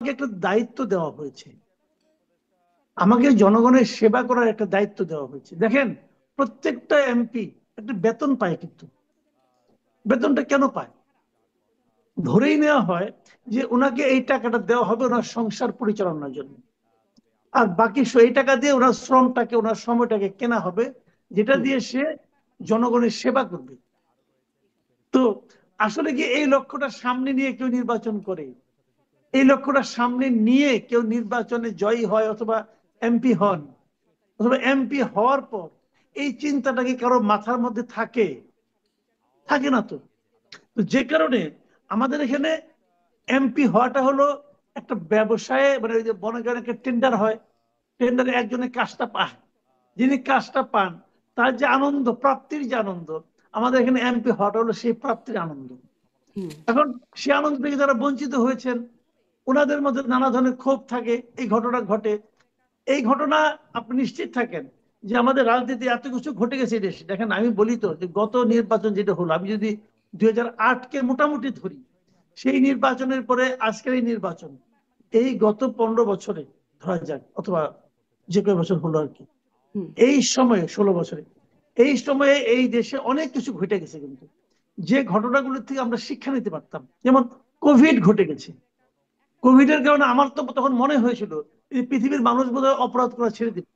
একটা দায়িত্ব দেওয়া হয়েছে, আমাকে জনগণের সেবা করার একটা দায়িত্ব দেওয়া হয়েছে। দেখেন, প্রত্যেকটা এমপি একটা বেতন পায়, কিন্তু বেতনটা কেন পায়? ধরেই নেওয়া হয় যে ওনাকে এই টাকাটা দেওয়া হবে ওনার সংসার পরিচালনার জন্য, আর বাকি এই টাকা দিয়ে ওনার শ্রমটাকে, ওনার সময়টাকে কেনা হবে, যেটা হুম। দিয়ে সে জনগণের সেবা করবে। তো আসলে কি এই লক্ষ্যটা সামনে নিয়ে কেউ নির্বাচন করে? এই লক্ষ্যটা সামনে নিয়ে কেউ নির্বাচনে জয়ী হয় অথবা এমপি হন? অথবা এমপি হওয়ার পর এই চিন্তাটা কি কারো মাথার মধ্যে থাকে? থাকে না তো। তো যে কারণে আমাদের এখানে এমপি হওয়াটা হলো একটা ব্যবসায়ে, মানে ওই যে মনে করেন একটা টেন্ডার হয়, টেন্ডারে একজনের কাজটা পায়, যিনি কাজটা পান তার যে আনন্দ, প্রাপ্তির যে আনন্দ, আমাদের এখানে এমপি হওয়াটা হলো সেই প্রাপ্তির আনন্দ। হুম। এখন সে আনন্দ থেকে যারা বঞ্চিত হয়েছেন, ওনাদের মধ্যে নানা ধরনের ক্ষোভ থাকে, এই ঘটনা ঘটে। এই ঘটনা আপনি নিশ্চিত থাকেন যে আমাদের রাজনীতি এত কিছু ঘটে গেছে এই দেশে। দেখেন, আমি বলি তো যে গত নির্বাচন যেটা হলো, আমি যদি 2008-কে মোটামুটি ধরি, সেই নির্বাচনের পরে আজকের এই নির্বাচন, এই গত 15 বছরে ধরা যাক, অথবা যে কয় বছর হলো আর কি, হুম। এই সময়ে 16 বছরে, এই সময়ে এই দেশে অনেক কিছু ঘটে গেছে। কিন্তু যে ঘটনাগুলোর থেকে আমরা শিক্ষা নিতে পারতাম, যেমন কোভিড ঘটে গেছে। কোভিড এর কারণে আমার তো তখন মনে হয়েছিল এই পৃথিবীর মানুষ বোধহয় অপরাধ করা ছেড়ে দিবে।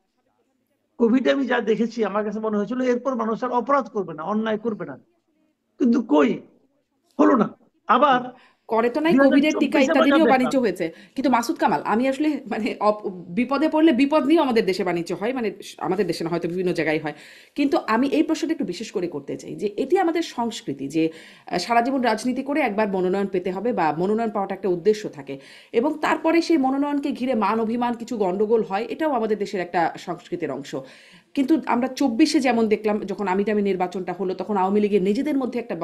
কোভিডে আমি যা দেখেছি, আমার কাছে মনে হয়েছিল এরপর মানুষ আর অপরাধ করবে না, অন্যায় করবে না। কিন্তু কই, হলো না। আবার করে তো নাই, দুই হাজার কোভিডের টিকা চব্বিশে আমরা ইত্যাদি যা নিয়েও দেখলাম। বাণিজ্য হয়েছে। কিন্তু মাসুদ কামাল, আমি আসলে মানে বিপদে পড়লে বিপদ নিয়েও আমাদের দেশে বাণিজ্য হয়, মানে আমাদের দেশে না, হয়তো বিভিন্ন জায়গায় হয়। কিন্তু আমি এই প্রশ্নটা একটু বিশেষ করে করতে চাই যে এটি আমাদের সংস্কৃতি যে সারা জীবন রাজনীতি করে একবার মনোনয়ন পেতে হবে বা মনোনয়ন পাওয়াটা একটা উদ্দেশ্য থাকে, এবং তারপরে সেই মনোনয়নকে ঘিরে মান অভিমান কিছু গন্ডগোল হয়, এটাও আমাদের দেশের একটা সংস্কৃতির অংশ। কিন্তু আমরা 24-এ যেমন দেখলাম, যখন আমি দামি নির্বাচনটা হলো, তখন আওয়ামী লীগের নিজেদের মধ্যে একটা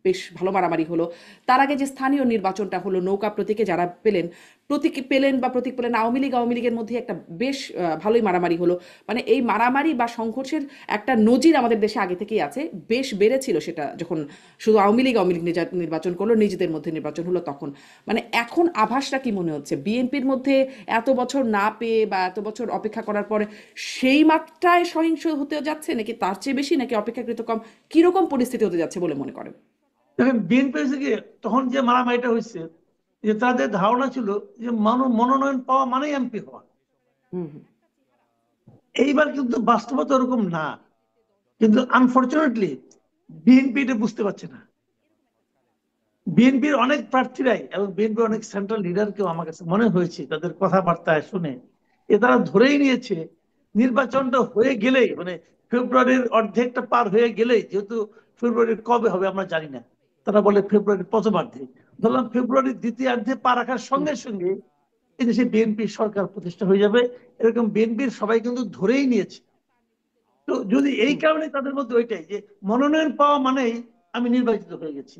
বেশ ভালো মারামারি হলো। তার আগে যে স্থানীয় নির্বাচনটা হলো, নৌকা প্রতীকে যারা পেলেন, প্রতীক পেলেন বা প্রতীক পেলেন আওয়ামী লীগের মধ্যে একটা বেশ ভালোই মারামারি হলো। মানে এই মারামারি বা সংঘর্ষের একটা নজির আমাদের দেশে আগে থেকেই আছে। বেশ বেড়েছিল সেটা যখন শুধু আওয়ামী লীগ নির্বাচন করলো, নিজেদের মধ্যে নির্বাচন হলো তখন। মানে এখন আভাসটা কি মনে হচ্ছে বিএনপির মধ্যে এত বছর না পেয়ে বা এত বছর অপেক্ষা করার পরে সেই মাত্রায় সহিংস হতে যাচ্ছে, নাকি তার চেয়ে বেশি, নাকি অপেক্ষাকৃত কম? কিরকম পরিস্থিতি হতে যাচ্ছে বলে মনে করেন? দেখেন, বিএনপি থেকে তখন যে মারামারিটা হয়েছে, যে তাদের ধারণা ছিল যে মনোনয়ন পাওয়া মানেই এমপি হওয়া। হুম, হুম। এইবার কিন্তু বাস্তবতা ওরকম না। কিন্তু আনফরচুনেটলি বিএনপি এটা বুঝতে পারছে না। বিএনপির অনেক প্রার্থীরাই এবং বিএনপির অনেক সেন্ট্রাল লিডারকেও আমার কাছে মনে হয়েছে তাদের কথাবার্তায় শুনে, তারা ধরেই নিয়েছে নির্বাচনটা হয়ে গেলেই, মানে ফেব্রুয়ারির অর্ধেকটা পার হয়ে গেলেই, যেহেতু ফেব্রুয়ারির কবে হবে আমরা জানি না, তারা বলে ফেব্রুয়ারির প্রথমার্ধে, ধরলাম ফেব্রুয়ারির দ্বিতীয়ার্ধে পা রাখার সঙ্গে সঙ্গে এদেশে বিএনপি সরকার প্রতিষ্ঠা হয়ে যাবে, এরকম বিএনপির সবাই কিন্তু ধরেই নিয়েছে। তো যদি এই কারণে তাদের মধ্যে ওইটাই যে মনোনয়ন পাওয়া মানেই আমি নির্বাচিত হয়ে গেছি,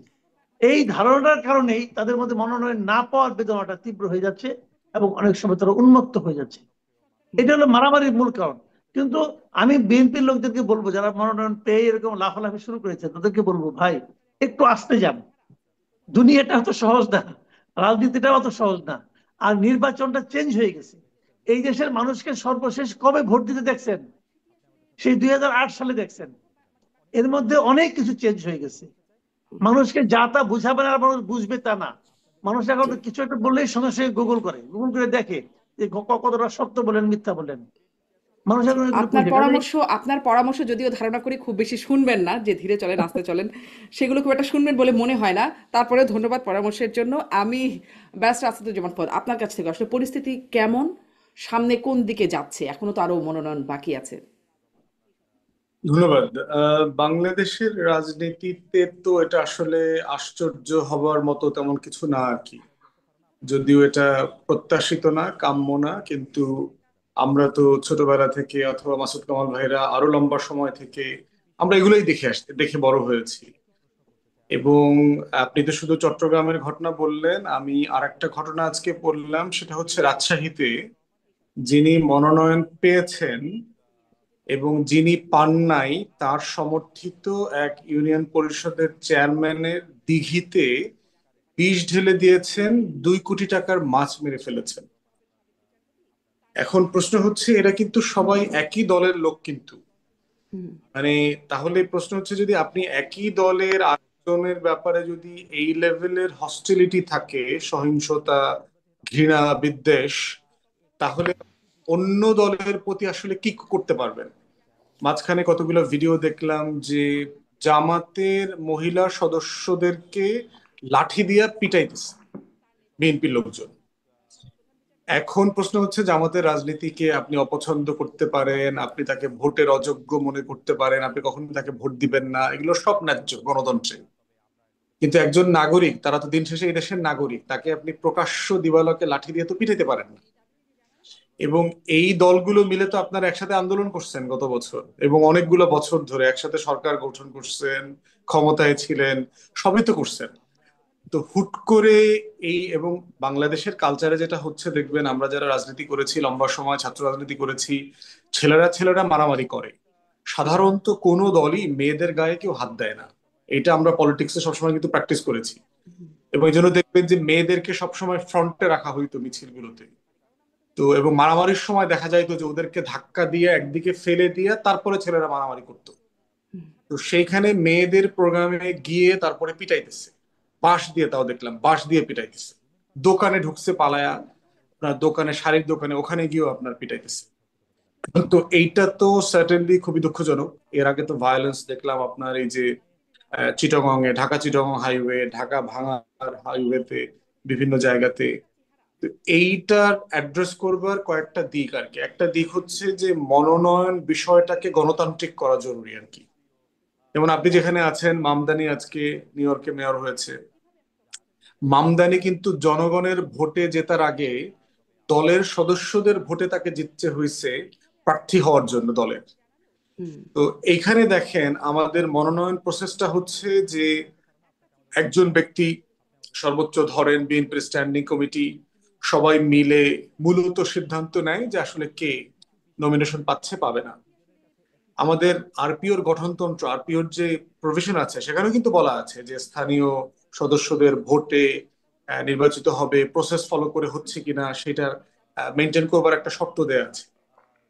এই ধারণার কারণেই তাদের মধ্যে মনোনয়ন না পাওয়ার বেদনাটা তীব্র হয়ে যাচ্ছে এবং অনেক সময় তারা উন্মত্ত হয়ে যাচ্ছে। এটা হলো মারামারির মূল কারণ। কিন্তু আমি বিএনপির লোকদেরকে বলবো, যারা মনোনয়ন পেয়ে এরকম লাফালাফি শুরু করেছে, তাদেরকে বলবো, ভাই একটু আস্তে যান। দুনিয়াটা অত সহজ না, রাজনীতিটা অত সহজ না। আর নির্বাচনটা চেঞ্জ হয়ে গেছে। এই দেশের মানুষকে সর্বশেষ কবে ভোট দিতে দেখছেন? সেই 2008 সালে দেখছেন। এর মধ্যে অনেক কিছু চেঞ্জ হয়ে গেছে। মানুষকে যা তা বুঝাবে আর মানুষ বুঝবে তা না। মানুষ এখন জি। কিছু একটা বললেই সঙ্গে সঙ্গে গুগল করে, গুগল করে দেখে যে কতটা সত্য বলেন মিথ্যা বলেন। মানুষ জি। এখন এগুলো আপনার বুঝে কাজে। পরামর্শ, আপনার পরামর্শ যদিও ধারণা করি খুব বেশি শুনবেন না, যে ধীরে চলেন আস্তে চলেন, সেগুলো খুব একটা শুনবেন বলে মনে হয় না। তারপরে ধন্যবাদ পরামর্শের জন্য। আমি ব্যারিস্টার আসাদুজ্জামান ফয়েদ, আপনার কাছ থেকে আসলে পরিস্থিতি কেমন, সামনে কোন দিকে যাচ্ছে, এখনো তো আরো মনোনয়ন বাকি আছে? ধন্যবাদ। বাংলাদেশের রাজনীতিতে তো এটা আসলে আশ্চর্য হবার মতো তেমন কিছু না আর কি। যদিও এটা প্রত্যাশিত না, কাম্য না, কিন্তু আমরা তো ছোটবেলা থেকে অথবা মাসুদ কামাল ভাইরা আরো লম্বা সময় থেকে আমরা এগুলোই দেখে বড় হয়েছি। এবং আপনি তো শুধু চট্টগ্রামের ঘটনা বললেন, আমি আরেকটা ঘটনা আজকে বললাম, সেটা হচ্ছে রাজশাহীতে যিনি মনোনয়ন পেয়েছেন এবং যিনি পান নাই, তার সমর্থিত এক ইউনিয়ন পরিষদের চেয়ারম্যানের দিঘিতে বিষ ঢেলে দিয়েছেন, 2 কোটি টাকার মাছ মেরে ফেলেছেন। এখন প্রশ্ন হচ্ছে এরা কিন্তু সবাই একই দলের লোক কিন্তু, হুম, মানে তাহলে প্রশ্ন হচ্ছে যদি আপনি একই দলের আরেকজনের ব্যাপারে যদি এই লেভেলের হস্টিলিটি থাকে, সহিংসতা, ঘৃণা, বিদ্বেষ, তাহলে অন্য দলের প্রতি আসলে কি করতে পারবেন? মাঝখানে কতগুলো ভিডিও দেখলাম যে জামাতের মহিলা সদস্যদেরকে লাঠি দিয়ে পিটাইতেছে বিএনপির লোকজন। এখন প্রশ্ন হচ্ছে জামাতের রাজনীতিকে আপনি অপছন্দ করতে পারেন, আপনি তাকে ভোটের অযোগ্য মনে করতে পারেন, আপনি কখনো তাকে ভোট দিবেন না, এগুলো সব ন্যায্য গণতন্ত্রে। কিন্তু একজন নাগরিক, তারা তো দিন শেষে এই দেশের নাগরিক, তাকে আপনি প্রকাশ্য দিবালোকে লাঠি দিয়ে তো পিটাইতে পারেন না। এবং এই দলগুলো মিলে তো আপনারা একসাথে আন্দোলন করছেন গত বছর, এবং অনেকগুলো বছর ধরে একসাথে সরকার গঠন করছেন, ক্ষমতায় ছিলেন, সবই তো করছেন। তো হুট করে এই, এবং বাংলাদেশের কালচারে যেটা হচ্ছে দেখবেন, আমরা যারা রাজনীতি করেছি, লম্বা সময় ছাত্র রাজনীতি করেছি, ছেলেরা ছেলেরা মারামারি করে। সাধারণত কোনো দলই মেয়েদের গায়ে কেউ হাত দেয় না। এটা আমরা পলিটিক্সে সবসময় কিন্তু প্র্যাকটিস করেছি। এবং এই জন্য দেখবেন যে মেয়েদেরকে সবসময় ফ্রন্টে রাখা হইতো মিছিলগুলোতে। তো এবং মারামারির সময় দেখা যাইতো যে ওদেরকে ধাক্কা দিয়ে একদিকে ফেলে দিয়ে তারপরে ছেলেরা মারামারি করতো। তো সেইখানে মেয়েদের প্রোগ্রামে গিয়ে তারপরে পিটাইতেছে, বাঁশ দিয়ে, তাও দেখলাম বাঁশ দিয়ে পিটাইতেছে। দোকানে ঢুকছে পালায়া, আপনার দোকানে, শাড়ির দোকানে, ওখানে গিয়েও আপনার পিটাইতেছে। তো এইটা তো সার্টেনলি খুবই দুঃখজনক। এর আগে তো ভায়োলেন্স দেখলাম আপনার এই যে চিটাগং এ, ঢাকা চিটাগং হাইওয়ে, ঢাকা ভাঙার হাইওয়েতে, বিভিন্ন জায়গাতে। তো এইটার অ্যাড্রেস করবার কয়েকটা দিক আর কি। একটা দিক হচ্ছে যে মনোনয়ন বিষয়টাকে গণতান্ত্রিক করা জরুরি আর কি। যেমন আপনি যেখানে আছেন, মামদানি আজকে নিউ ইয়র্কে মেয়র হয়েছে। মামদানি কিন্তু জনগণের ভোটে জেতার আগে দলের সদস্যদের ভোটে তাকে জিততে হয়েছে প্রার্থী হওয়ার জন্য দলের। হুম, তো এইখানে দেখেন আমাদের মনোনয়ন প্রসেসটা হচ্ছে যে একজন ব্যক্তি, সর্বোচ্চ ধরেন বিএনপির স্ট্যান্ডিং কমিটি, সবাই মিলে মূলত সিদ্ধান্ত নেয় যে আসলে কে নমিনেশন পাচ্ছে পাবে না। আমাদের আরপিওর গঠনতন্ত্র, আরপিওর যে প্রভিশন আছে, সেখানেও কিন্তু বলা আছে যে স্থানীয় সদস্যদের ভোটে নির্বাচিত হবে, প্রসেস ফলো করে হচ্ছে কিনা সেটা মেনটেন করবার একটা শর্ত দেয়া আছে।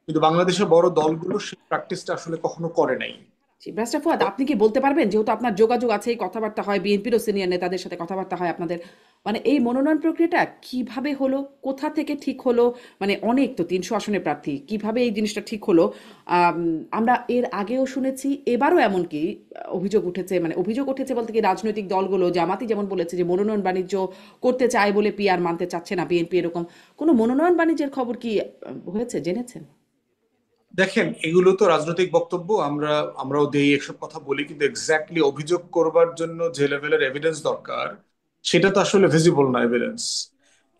কিন্তু বাংলাদেশের বড় দলগুলো সেই প্র্যাকটিসটা আসলে কখনো করে নাই। জি, ব্যারিস্টার ফুয়াদ, আপনি কি বলতে পারবেন, যেহেতু আপনার যোগাযোগ আছে, এই কথাবার্তা হয়, বিএনপিরও সিনিয়র নেতাদের সাথে কথাবার্তা হয় আপনাদের, মানে এই মনোনয়ন প্রক্রিয়াটা কিভাবে হলো, কোথা থেকে ঠিক হলো, মানে অনেক তো 300 আসনের প্রার্থী, কিভাবে এই জিনিসটা ঠিক হলো? আম, আমরা এর আগেও শুনেছি, এবারও এমনকি অভিযোগ উঠেছে, মানে অভিযোগ উঠেছে বলতে কি, রাজনৈতিক দলগুলো, জামাতি যেমন বলেছে যে মনোনয়ন বাণিজ্য করতে চায় বলে পিআর মানতে চাচ্ছে না বিএনপি, এরকম কোনো মনোনয়ন বাণিজ্যের খবর কি হয়েছে, জেনেছেন? দেখেন, এগুলো তো রাজনৈতিক বক্তব্য, আমরাও দেই, এসব কথা বলি, কিন্তু এক্স্যাক্টলি অভিযোগ করবার জন্য যে লেভেলের এভিডেন্স দরকার, সেটা তো আসলে ভিজিবল না এভিডেন্স।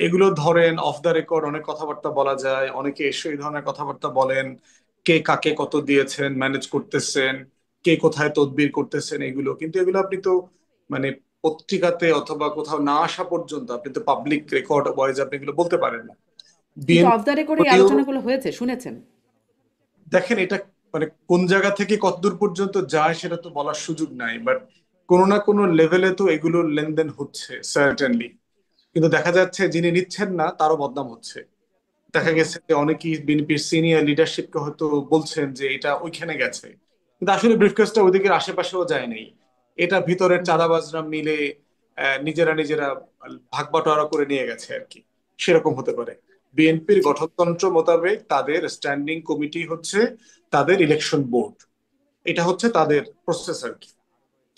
এগুলো ধরেন অফ দ্য রেকর্ড অনেক কথাবার্তা বলা যায়, অনেকে এসে এই ধরনের কথাবার্তা বলেন, কে কাকে কত দিয়েছেন, ম্যানেজ করতেছেন, কে কোথায় তদবির করতেছেন, এগুলো কিন্তু, এগুলো আপনি তো মানে পত্রিকাতে অথবা কোথাও না আসা পর্যন্ত আপনি তো পাবলিক রেকর্ড ওয়াইজ আপনি এগুলো বলতে পারেন না। কিন্তু অফ দ্য রেকর্ড এই বিএনপি, আলোচনাগুলো হয়েছে, শুনেছেন? দেখেন এটা মানে কোন জায়গা থেকে কতদূর পর্যন্ত যায় সেটা তো বলার সুযোগ নাই, বাট কোনো না কোনো লেভেলে তো এগুলোর লেনদেন হচ্ছে সার্টেনলি। কিন্তু দেখা যাচ্ছে যিনি নিচ্ছেন না তারও বদনাম হচ্ছে। দেখা গেছে যে অনেকেই বিএনপির সিনিয়র লিডারশিপকে হয়তো বলছেন যে এটা ওইখানে গেছে, কিন্তু আসলে ব্রিফকেসটা ওইদিকে আশেপাশেও যায় নাই। এটা ভিতরের চাঁদাবাজরা মিলে নিজেরা নিজেরা ভাগ বাটোয়ারা করে নিয়ে গেছে আর কি। সেরকম হতে পারে। বিএনপির গঠনতন্ত্র মোতাবেক তাদের স্ট্যান্ডিং কমিটি হচ্ছে তাদের ইলেকশন বোর্ড, এটা হচ্ছে তাদের প্রসেস আর কি।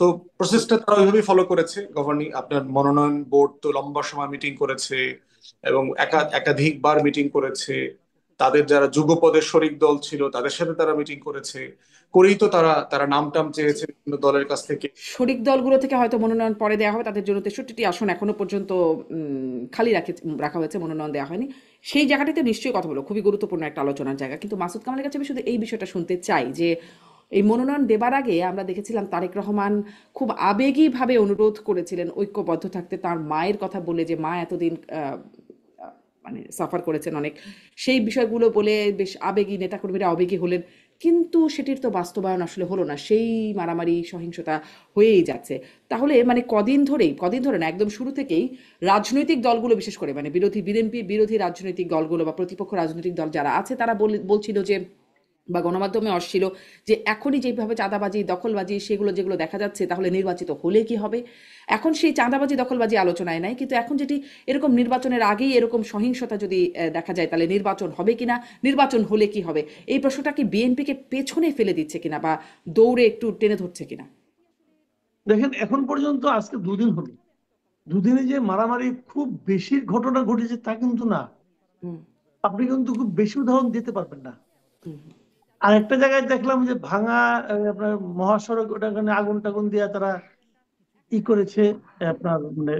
তো প্রসেসটা তারা ওইভাবেই ফলো করেছে। গভর্নিং আপনার মনোনয়ন বোর্ড তো লম্বা সময় মিটিং করেছে, এবং একাধিকবার মিটিং করেছে। তাদের যারা যুগপদের শরিক দল ছিল তাদের সাথে তারা মিটিং করেছে, করেই তো তারা তারা নাম টাম চেয়েছে বিভিন্ন দলের কাছ থেকে। শরিক দলগুলো থেকে হয়তো মনোনয়ন পরে দেওয়া হবে, তাদের জন্য 63টি আসন এখনো পর্যন্ত খালি রাখা হয়েছে, মনোনয়ন দেওয়া হয়নি। সেই জায়গাটিতে নিশ্চয়ই কথা বলো, খুবই গুরুত্বপূর্ণ একটা আলোচনার জায়গা। কিন্তু মাসুদ কামালের কাছে আমি শুধু এই বিষয়টা শুনতে চাই যে এই মনোনয়ন দেবার আগে আমরা দেখেছিলাম তারেক রহমান খুব আবেগীভাবে অনুরোধ করেছিলেন ঐক্যবদ্ধ থাকতে, তার মায়ের কথা বলে, যে মা এতদিন মানে সাফার করেছেন অনেক, সেই বিষয়গুলো বলে বেশ আবেগী, নেতাকর্মীরা আবেগী হলেন। কিন্তু সেটির তো বাস্তবায়ন আসলে হলো না, সেই মারামারি সহিংসতা হয়েই যাচ্ছে। তাহলে মানে কদিন ধরে না, একদম শুরু থেকেই রাজনৈতিক দলগুলো, বিশেষ করে মানে বিএনপি বিরোধী রাজনৈতিক দলগুলো বা প্রতিপক্ষ রাজনৈতিক দল যারা আছে তারা বলছিল যে, বা গণমাধ্যমে আসছিল যে এখনই যেভাবে চাঁদাবাজি দখলবাজি সেগুলো যেগুলো দেখা যাচ্ছে, তাহলে নির্বাচিত হলে কি হবে। এখন সেই চাঁদাবাজি দখলবাজি আলোচনায় নাই, কিন্তু এখন যেটি এরকম নির্বাচনের আগেই এরকম সহিংসতা যদি দেখা যায়, তাহলে নির্বাচন হবে কিনা, নির্বাচন হলে কি হবে, এই প্রশ্নটা কি বিএনপিকে পেছনে ফেলে দিচ্ছে কিনা বা দৌড়ে একটু টেনে ধরছে কিনা? দেখেন, এখন পর্যন্ত আজকে দুদিন হলো, দুদিনে যে মারামারি খুব বেশি ঘটনা ঘটেছে তা কিন্তু না। হুম, আপনি কিন্তু খুব বেশি উদাহরণ দিতে পারবেন না। হুম, আর একটা জায়গায় দেখলাম যে ভাঙা আপনার মহাসড়ক, ওটাখানে আগুন টাগুন দিয়ে তারা ই করেছে, আপনার মানে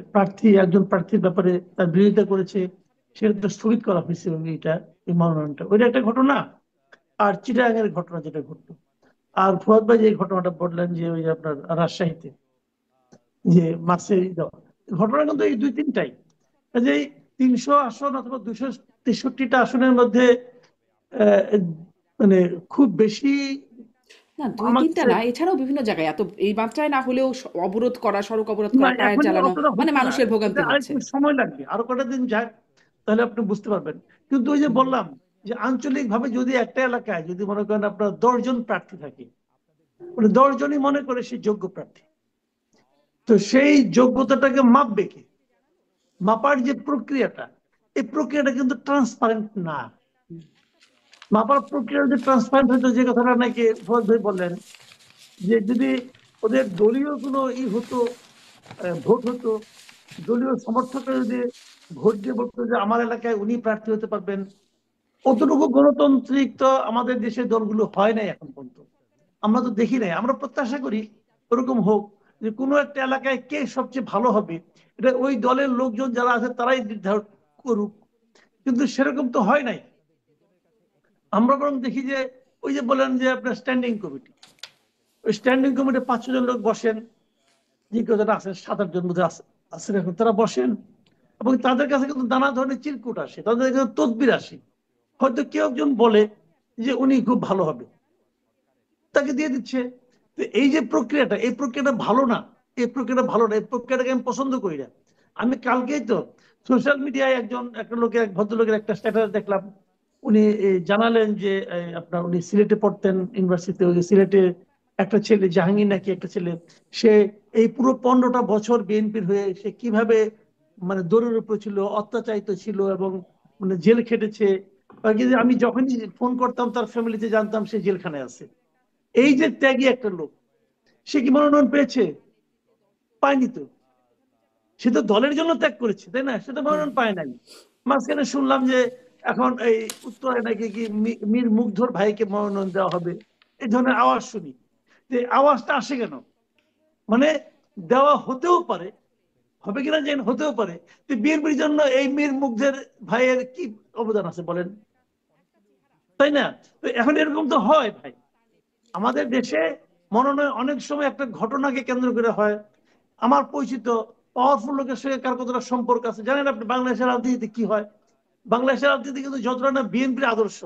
একজন প্রার্থীর ব্যাপারে তার বিরোধিতা করেছে, সেটা স্থগিত করা হয়েছে। এবং এই মনোনয়নটা, ওইটা একটা ঘটনা। আর চিটাগাংয়ের ঘটনা যেটা ঘটলো, আর ফুয়াদ ভাই যে ঘটনাটা বললেন যে ওই যে আপনার রাজশাহীতে যে মার্চের দেওয়া, ঘটনা কিন্তু এই দুই তিনটাই। কাজেই 300 আসন অথবা 263টা আসনের মধ্যে আহ, মানে খুব বেশি না দুই আমার তিনটা কাছে না, এছাড়াও বিভিন্ন জায়গায় এত এই মাত্রায় না হলেও অবরোধ করা, সড়ক অবরোধ না, করা, টায়ার এখন জ্বালানো, অতটা মানে হচ্ছে না। মানুষের এটা ভোগান্তি হচ্ছে। আরেকটু সময় লাগবে, আরো কটা দিন যাক, তাহলে আপনি বুঝতে পারবেন। কিন্তু ওই যে হুম, বললাম যে আঞ্চলিক ভাবে যদি একটা এলাকায় যদি মনে করেন আপনার 10 জন প্রার্থী থাকে, মানে 10 জনই মনে করে সে যোগ্য প্রার্থী, তো সেই যোগ্যতাটাকে মাপবে কে? মাপার যে প্রক্রিয়াটা, এই প্রক্রিয়াটা কিন্তু ট্রান্সপারেন্ট না। মাপার প্রক্রিয়া যদি ট্রান্সপারেন্ট হতো, যে কথাটা নাকি ফৌজ ভাই বললেন, যে যদি ওদের দলীয় কোনো হতো, ভোট হতো, দলীয় সমর্থকরা যদি ভোট দিয়ে বলতো যে আমার এলাকায় উনি প্রার্থী হতে পারবেন, অতটুকু গণতান্ত্রিক তো আমাদের দেশের দলগুলো হয় নাই এখন পর্যন্ত। আমরা তো দেখি নাই। আমরা প্রত্যাশা করি ওরকম হোক, যে কোনো একটা এলাকায় কে সবচেয়ে ভালো হবে, এটা ওই দলের লোকজন যারা আছে তারাই নির্ধারণ করুক। কিন্তু সেরকম তো হয় নাই। আমরা বরং দেখি যে ওই যে বলেন যে আপনার স্ট্যান্ডিং কমিটি, ওই স্ট্যান্ডিং কমিটি 5-6 জন লোক বসেন, যে কথাটা আছে 7-8 জন বোধহয় আছেন এখন, তারা বসেন এবং তাদের কাছে কিন্তু নানা ধরনের চিরকুট আসে, তাদের কাছে তদবির আসে। হয়তো কেউ একজন বলে যে উনি খুব ভালো হবে, তাকে দিয়ে দিচ্ছে। তো এই যে প্রক্রিয়াটা, এই প্রক্রিয়াটা ভালো না। এই প্রক্রিয়াটা ভালো না, এই প্রক্রিয়াটাকে আমি পছন্দ করি না। আমি কালকেই তো সোশ্যাল মিডিয়ায় এক ভদ্রলোকের একটা স্ট্যাটাস দেখলাম। উনি জানালেন যে আপনার উনি সিলেটে পড়তেন ইউনিভার্সিটিতে, ওই সিলেটে একটা ছেলে জাহাঙ্গীর নাকি একটা ছেলে, সে এই পুরো 15টা বছর বিএনপির হয়ে সে কিভাবে মানে দৌড়ের উপর ছিল, অত্যাচারিত ছিল এবং মানে জেল খেটেছে। কিন্তু আমি যখনই ফোন করতাম তার ফ্যামিলিতে জানতাম সে জেলখানায় আছে। এই যে ত্যাগী একটা লোক, সে কি মনোনয়ন পেয়েছে? পায়নি তো। সে তো দলের জন্য ত্যাগ করেছে, তাই না? সে তো হুম, মনোনয়ন পায় নাই। মাঝখানে শুনলাম যে এখন এই উত্তরায় নাকি কি মীর মুগ্ধর ভাইকে মনোনয়ন দেওয়া হবে, এই ধরনের আওয়াজ শুনি। যে আওয়াজটা আসে কেন? মানে দেওয়া হতেও পারে, হবে কিনা যেন হতেও পারে। তো বিএনপির জন্য এই মীর মুগ্ধের ভাইয়ের কি অবদান আছে বলেন, তাই না? তো এখন এরকম তো হয় ভাই আমাদের দেশে। মনোনয়ন অনেক সময় একটা ঘটনাকে কেন্দ্র করে হয়। আমার পরিচিত পাওয়ারফুল লোকের সঙ্গে কার কতটা সম্পর্ক আছে জানেন আপনি? বাংলাদেশের রাজনীতিতে কি হয়? বাংলাদেশের রাজনীতি কিন্তু যতটা না বিএনপির আদর্শ,